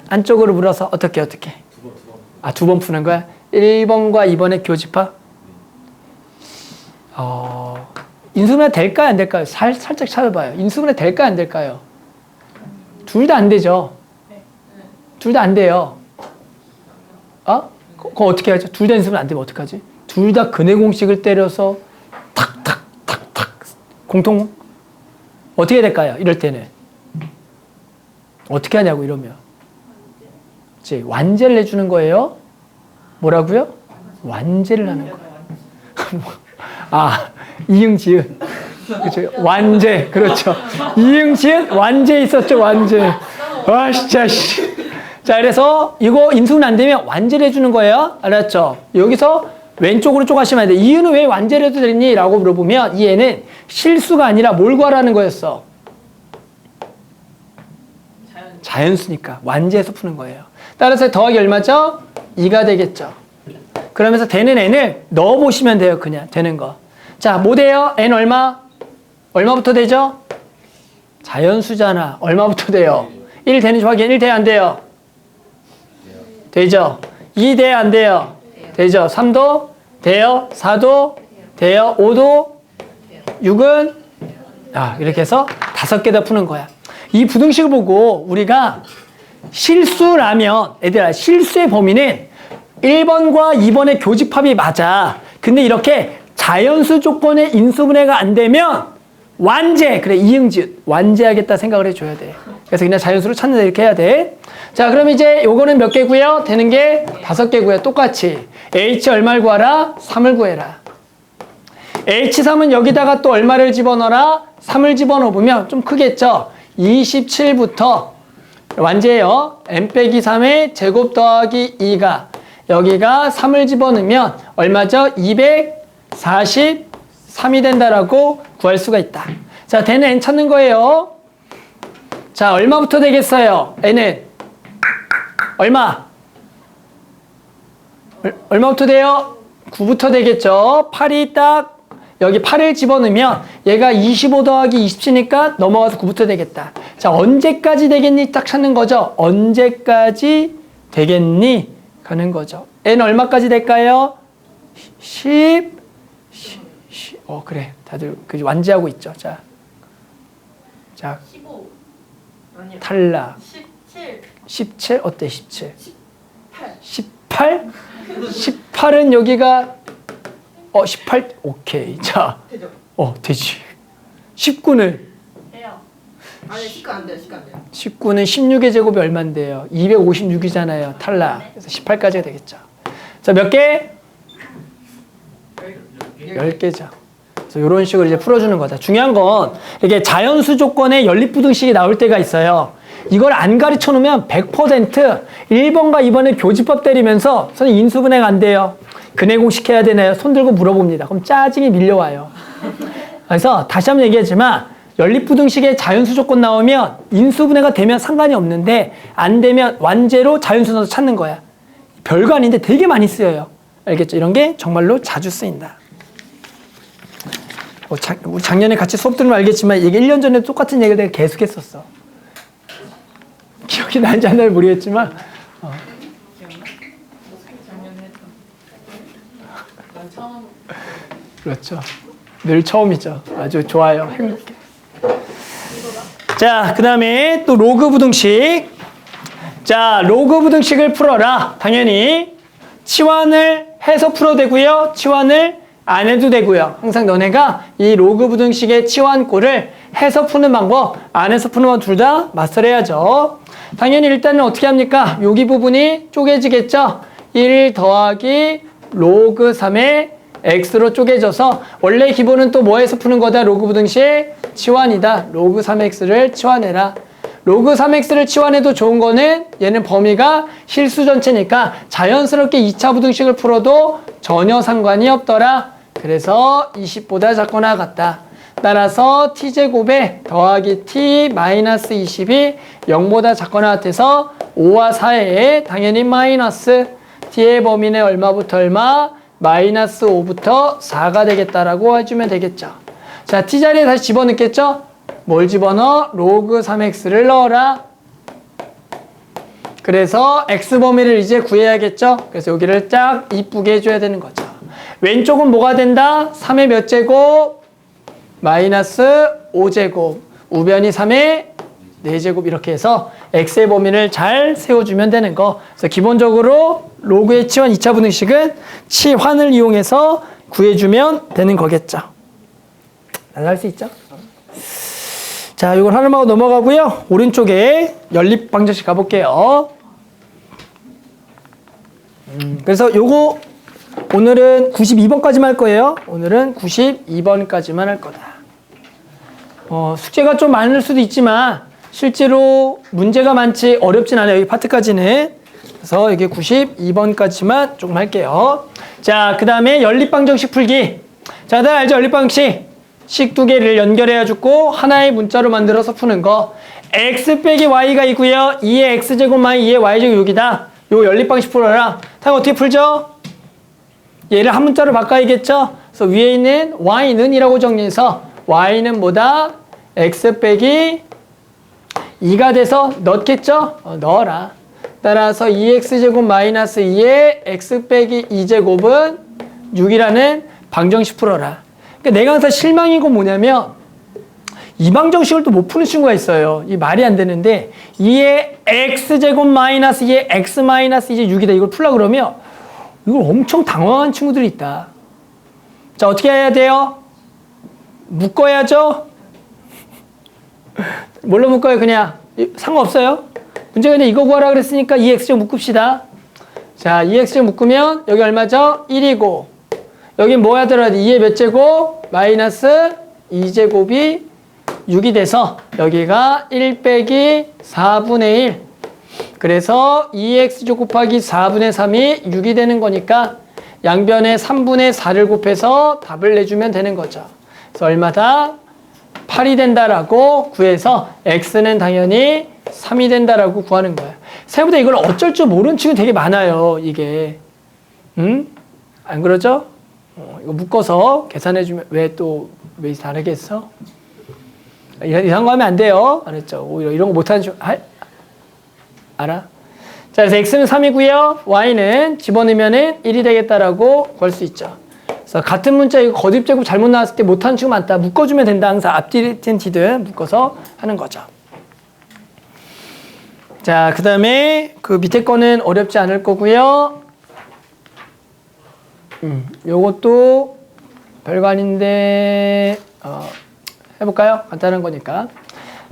안쪽으로 물어서 어떻게? 아, 2번 푸는 거야? 1번과 2번의 교집합? 인수분해 될까요? 안 될까요? 살짝 찾아봐요. 인수분해 될까요? 안 될까요? 둘 다 안 되죠? 둘 다 안 돼요. 그거 어떻게 하죠? 둘 다 인수분해 안 되면 어떡하지? 둘 다 근해 공식을 때려서 탁탁탁탁 공통 어떻게 될까요? 이럴 때는 어떻게 하냐고 이러면 이제 완제를 해주는 거예요. 뭐라고요? 완제를 하는 거예요. 이응지은 그렇죠. 완제 그렇죠. 이응지은 완제 있었죠. 완제. 와 진짜 씨. 자 그래서 이거 인수분 안 되면 완제를 해주는 거예요. 알았죠? 여기서 왼쪽으로 쪼가시면 안 돼. 이유는 왜 완제를 해도 되니? 라고 물어보면 이 애는 실수가 아니라 뭘 구하라는 거였어? 자연수니까 완제해서 푸는 거예요. 따라서 더하기 얼마죠? 2가 되겠죠. 그러면서 되는 n을 넣어보시면 돼요. 그냥 되는 거. 자, 뭐 돼요? n 얼마? 얼마부터 되죠? 자연수잖아. 얼마부터 돼요? 1 되는지 확인. 1 돼야 안 돼요? 되죠? 2 돼야 안 돼요? 되죠? 3도 돼요? 4도 돼요? 5도 6은 이렇게 해서 5개 다 푸는 거야. 이 부등식을 보고 우리가 실수라면 얘들아 실수의 범위는 1번과 2번의 교집합이 맞아. 근데 이렇게 자연수 조건의 인수분해가 안 되면 완제 그래 이응지읒 완제하겠다 생각을 해줘야 돼. 그래서 그냥 자연수로 찾는다 이렇게 해야 돼. 자 그럼 이제 요거는 몇 개고요? 되는 게 5개고요. 똑같이 h 얼마를 구하라? 3을 구해라. h3은 여기다가 또 얼마를 집어넣어라? 3을 집어넣으면 좀 크겠죠? 27부터 완제예요. n 빼기 3의 제곱 더하기 2가 여기가 3을 집어넣으면 얼마죠? 243이 된다라고 구할 수가 있다. 자, 되는 n 찾는 거예요. 자, 얼마부터 되겠어요? n은 얼마? 얼마부터 돼요? 9부터 되겠죠. 8이 딱 여기 8을 집어넣으면 얘가 25 더하기 27니까 넘어가서 9부터 되겠다. 자, 언제까지 되겠니? 딱 찾는 거죠. 언제까지 되겠니? 가는 거죠. n 얼마까지 될까요? 10. 그래. 다들 완제하고 있죠. 자, 15. 탈락. 17. 17 어때? 17. 18. 18? 18은 여기가 18 오케이. 자. 되죠? 되지. 19는 해요. 아니 19 안 돼요. 19 안 돼요. 19는 16의 제곱이 얼마인데요? 256이잖아요. 탈락. 그래서 18까지가 되겠죠. 자, 몇 개? 10개죠. 그래서 이런 식으로 이제 풀어주는 거다. 중요한 건 이렇게 자연수 조건의 연립부등식이 나올 때가 있어요. 이걸 안 가르쳐 놓으면 100% 1번과 2번의 교집합 때리면서 선생님 인수분해가 안 돼요. 근해공식 해야 되나요? 손 들고 물어봅니다. 그럼 짜증이 밀려와요. 그래서 다시 한번 얘기하지만 연립부등식에 자연수 조건 나오면 인수분해가 되면 상관이 없는데 안 되면 완제로 자연수 넣어서 찾는 거야. 별거 아닌데 되게 많이 쓰여요. 알겠죠? 이런 게 정말로 자주 쓰인다. 우리 작년에 같이 수업 들으면 알겠지만 이게 1년 전에 똑같은 얘기를 내가 계속 했었어. 기억이 나는지 안 나는지 모르겠지만 그렇죠. 늘 처음이죠. 아주 좋아요. 행복해. 자, 그 다음에 또 로그 부등식. 자, 로그 부등식을 풀어라. 당연히 치환을 해서 풀어도 되고요. 치환을 안 해도 되고요. 항상 너네가 이 로그 부등식의 치환꼴을 해서 푸는 방법, 안 해서 푸는 방법 둘 다 마스터해야죠. 당연히 일단은 어떻게 합니까? 여기 부분이 쪼개지겠죠? 1 더하기 로그 3의 x로 쪼개져서 원래 기본은 또 뭐해서 푸는 거다? 로그 부등식 치환이다. 로그 3x를 치환해라. 로그 3x를 치환해도 좋은 거는 얘는 범위가 실수 전체니까 자연스럽게 2차 부등식을 풀어도 전혀 상관이 없더라. 그래서 20보다 작거나 같다. 따라서 t제곱에 더하기 t 마이너스 20이 0보다 작거나 같아서 5와 4에 당연히 마이너스 t의 범위는 얼마부터 얼마? 마이너스 5부터 4가 되겠다라고 해주면 되겠죠. 자, t자리에 다시 집어넣겠죠? 뭘 집어넣어? 로그 3x를 넣어라. 그래서 x 범위를 이제 구해야겠죠? 그래서 여기를 쫙 이쁘게 해줘야 되는 거죠. 왼쪽은 뭐가 된다? 3의 몇 제곱? 마이너스 5제곱. 우변이 3의 4제곱 이렇게 해서 x의 범위를 잘 세워주면 되는 거. 그래서 기본적으로 로그의 치환 2차 분식은 치환을 이용해서 구해주면 되는 거겠죠. 할 수 있죠? 자, 이걸 하나만 하고 넘어가고요. 오른쪽에 연립 방정식 가볼게요. 그래서 요거 오늘은 92번까지만 할 거예요. 오늘은 92번까지만 할 거다. 숙제가 좀 많을 수도 있지만 실제로 문제가 많지 어렵진 않아요. 여기 파트까지는. 그래서 여기 92번까지만 조금 할게요. 자, 그 다음에 연립방정식 풀기. 자, 다들 알죠? 연립방정식. 식 두 개를 연결해가지고 하나의 문자로 만들어서 푸는 거. x 빼기 y가 있고요. 2의 x제곱 마이 2의 y제곱 6이다. 요 연립방식 풀어라. 다음 어떻게 풀죠? 얘를 한 문자로 바꿔야겠죠? 그래서 위에 있는 y는 이라고 정리해서 y는 뭐다? x 빼기 2가 돼서 넣겠죠? 넣어라. 따라서 2x제곱 마이너스 2의 x 빼기 2제곱은 6이라는 방정식 풀어라. 그러니까 내가 항상 실망인 건 뭐냐면 이 방정식을 또 못 푸는 친구가 있어요. 이 말이 안 되는데 2의 x제곱 마이너스 2의 x 마이너스 이제 6이다. 이걸 풀라 그러면 이걸 엄청 당황한 친구들이 있다. 자, 어떻게 해야 돼요? 묶어야죠? 뭘로 묶어요? 그냥 상관없어요. 문제가 그냥 이거 구하라 그랬으니까 2x제곱 묶읍시다. 자, 2x제곱 묶으면 여기 얼마죠? 1이고 여기 뭐 하더라도 2의 몇 제곱? 마이너스 2제곱이 6이 돼서 여기가 1 빼기 4분의 1. 그래서 2x제곱 곱하기 4분의 3이 6이 되는 거니까 양변에 3분의 4를 곱해서 답을 내주면 되는 거죠. 그래서 얼마다? 8이 된다라고 구해서 x는 당연히 3이 된다라고 구하는 거예요. 생각보다 이걸 어쩔 줄 모르는 친구 되게 많아요. 이게. 안 그러죠? 이거 묶어서 계산해주면 왜 다르겠어? 이런 거 하면 안 돼요. 알았죠? 오히려 이런 거 못하는 친구, 알아? 자, 그래서 x는 3이고요. y는 집어넣으면 1이 되겠다라고 구할 수 있죠. 그래서 같은 문자 이거 거듭제곱 잘못 나왔을 때 못하는 친구 많다. 묶어주면 된다. 항상 앞뒤든 뒤든 묶어서 하는 거죠. 자, 그 다음에 그 밑에 거는 어렵지 않을 거고요. 요것도 별거 아닌데 해볼까요? 간단한 거니까.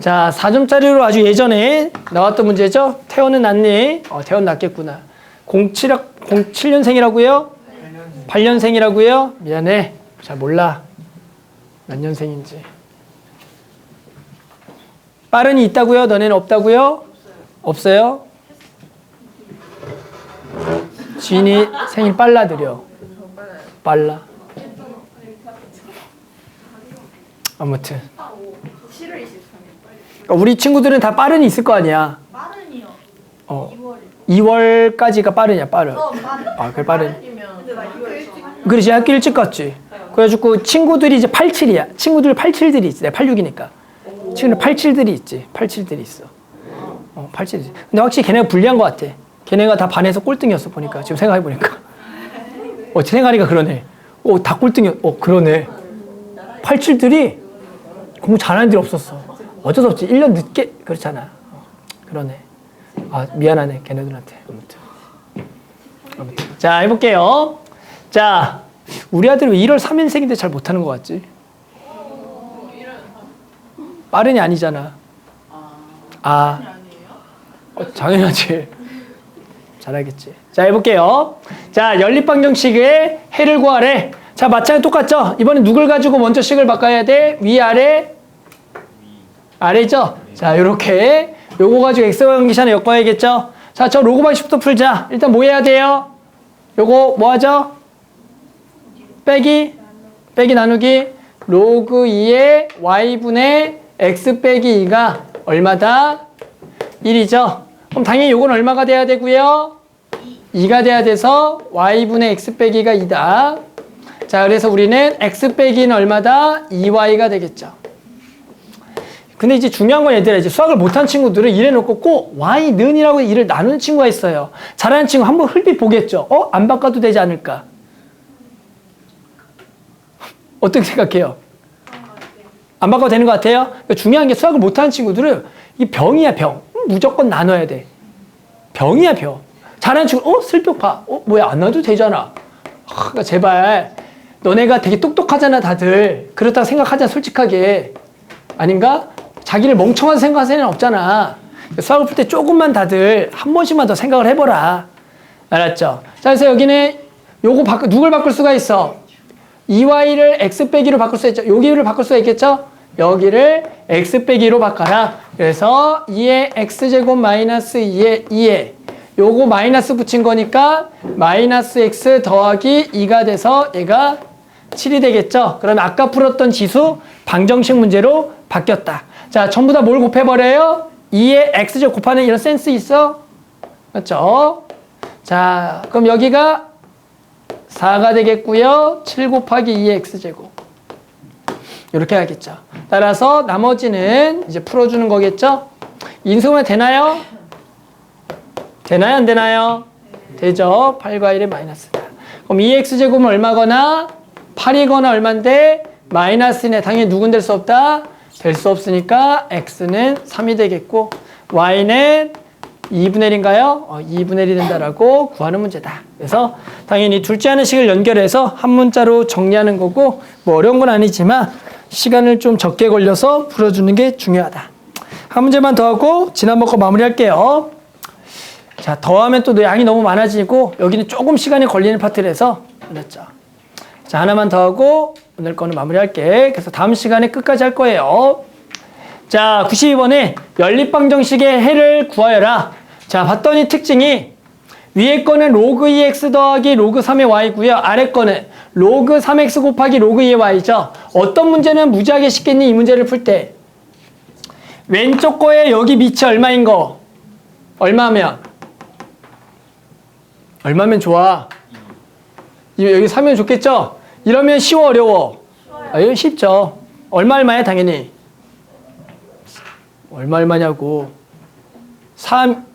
자, 4점짜리로 아주 예전에 나왔던 문제죠. 태어는 났니? 태어는 났겠구나. 07년생이라고요? 8년생이라고요? 미안해. 잘 몰라. 몇 년생인지. 빠른이 있다고요? 너네는 없다고요? 없어요? 지인이 생일 빨라들여. 빨라. 아무튼. 그러니까 우리 친구들은 다 빠른이 있을 거 아니야. 빠른이요. 2월까지가 빠르냐, 빠르. 아, 그래, 빠른. 그렇지, 학교 일찍 갔지. 그래가지고 친구들이 이제 87이야. 친구들 87들이 있지. 내가 86이니까. 친구들 87들이 있지. 87들이 있어. 87. 근데 확실히 걔네가 불리한 것 같아. 걔네가 다 반에서 꼴등이었어, 보니까. 지금 생각해보니까. 생각하니까 그러네. 다 꼴등이었, 그러네. 87들이 공부 잘하는 애들이 없었어. 어쩔 수 없지. 1년 늦게, 그렇잖아. 그러네. 미안하네, 걔네들한테. 아무튼. 자, 해볼게요. 자, 우리 아들이 왜 1월 3일생인데 잘 못하는 것 같지? 빠른이 아니잖아. 당연하지. 잘하겠지. 자, 해볼게요. 자, 연립방정식의 해를 구하래. 자, 마찬가지 똑같죠? 이번엔 누굴 가지고 먼저 식을 바꿔야 돼? 위, 아래? 아래죠? 자, 요렇게. 요거 가지고 x와 관계시간에 엮어야겠죠? 자, 저 로그 방식부터 풀자. 일단 뭐 해야 돼요? 요거 뭐 하죠? 빼기 나누기 로그 2의 y분의 x 빼기 2가 얼마다? 1이죠? 그럼 당연히 요건 얼마가 돼야 되고요? 2가 돼야 돼서 y분의 x 빼기가 2다. 자, 그래서 우리는 x 빼기는 얼마다? 2y가 되겠죠. 근데 이제 중요한 건 얘들아, 이제 수학을 못한 친구들은 이래 놓고 꼭 y는이라고 일을 나누는 친구가 있어요. 잘하는 친구 한번 흘빛 보겠죠. 안 바꿔도 되지 않을까? 어떻게 생각해요? 안 바꿔도 되는 것 같아요? 그러니까 중요한 게 수학을 못하는 친구들은 이 병이야, 병. 무조건 나눠야 돼. 병이야, 병. 잘하는 친구, 슬쩍 뭐야, 안 놔도 되잖아. 그러니까 제발, 너네가 되게 똑똑하잖아, 다들. 그렇다고 생각하잖아, 솔직하게. 아닌가? 자기를 멍청하다 생각할 새는 없잖아. 수학을 풀 때 조금만 다들 한 번씩만 더 생각을 해보라. 알았죠? 자, 그래서 여기는 요거 누굴 바꿀 수가 있어? 2y를 x 빼기로 바꿀 수 있죠. 여기를 바꿀 수가 있겠죠? 여기를 x 빼기로 바꿔라. 그래서 2의 x제곱 마이너스 2의 2에 요거 마이너스 붙인 거니까 마이너스 x 더하기 2가 돼서 얘가 7이 되겠죠? 그러면 아까 풀었던 지수 방정식 문제로 바뀌었다. 자, 전부 다 뭘 곱해버려요? 2의 x제곱 곱하는 이런 센스 있어? 맞죠? 자, 그럼 여기가 4가 되겠고요. 7 곱하기 2의 x제곱. 이렇게 하겠죠. 따라서 나머지는 이제 풀어주는 거겠죠? 인수하면 되나요? 되나요? 안 되나요? 되죠. 8과 1의 마이너스다. 그럼 2x제곱은 얼마거나 8이거나 얼만데 마이너스네. 당연히 누군 될 수 없다? 될 수 없으니까 x는 3이 되겠고 y는 2분의 1인가요? 2분의 1이 된다라고 구하는 문제다. 그래서 당연히 둘째 하는 식을 연결해서 한 문자로 정리하는 거고 뭐 어려운 건 아니지만 시간을 좀 적게 걸려서 풀어주는 게 중요하다. 한 문제만 더 하고 지난번 거 마무리할게요. 자, 더하면 또 양이 너무 많아지고 여기는 조금 시간이 걸리는 파트라서 알았죠? 자, 하나만 더 하고 오늘 거는 마무리할게. 그래서 다음 시간에 끝까지 할 거예요. 자, 92번에 연립방정식의 해를 구하여라. 자, 봤더니 특징이 위에 거는 로그 2x 더하기 로그 3의 y고요. 아래 거는 로그 3x 곱하기 로그 2의 y죠. 어떤 문제는 무지하게 쉽겠니? 이 문제를 풀 때. 왼쪽 거에 여기 밑이 얼마인 거? 얼마면? 얼마면 좋아? 여기 3이면 좋겠죠? 이러면 쉬워, 어려워? 이건 쉽죠. 얼마야 당연히. 얼마냐고. 3,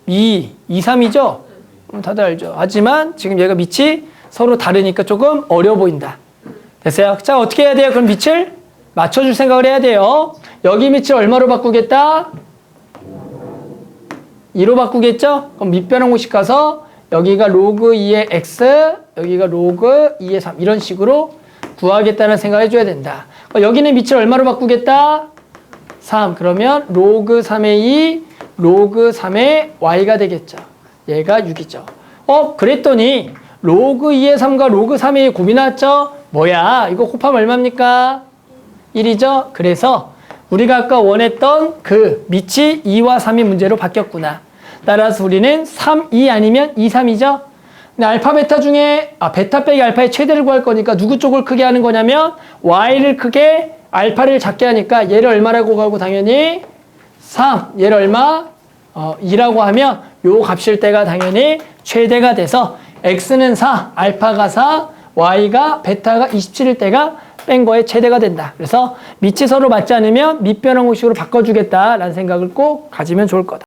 2, 3이죠? 다들 알죠. 하지만 지금 얘가 밑이 서로 다르니까 조금 어려워 보인다. 됐어요? 자, 어떻게 해야 돼요? 그럼 밑을 맞춰줄 생각을 해야 돼요. 여기 밑을 얼마로 바꾸겠다? 2로 바꾸겠죠? 그럼 밑변환 공식 가서 여기가 로그 2의 x, 여기가 로그 2의 3 이런 식으로 구하겠다는 생각을 해줘야 된다. 여기는 밑을 얼마로 바꾸겠다? 3. 그러면 로그 3의 2, 로그 3의 y가 되겠죠. 얘가 6이죠. 그랬더니 로그 2의 3과 로그 3의 2 곱이 나왔죠? 뭐야? 이거 곱하면 얼마입니까? 1이죠? 그래서 우리가 아까 원했던 그 밑이 2와 3이 문제로 바뀌었구나. 따라서 우리는 3, 2 아니면 2, 3이죠? 근데 알파, 베타 중에 베타 빼기 알파의 최대를 구할 거니까 누구 쪽을 크게 하는 거냐면 y를 크게 알파를 작게 하니까 얘를 얼마라고 하고 당연히 3, 얘를 얼마? 2라고 하면 요 값일 때가 당연히 최대가 돼서 x는 4, 알파가 4, y가 베타가 27일 때가 뺀 거의 최대가 된다. 그래서 밑이 서로 맞지 않으면 밑변환 공식으로 바꿔주겠다라는 생각을 꼭 가지면 좋을 거다.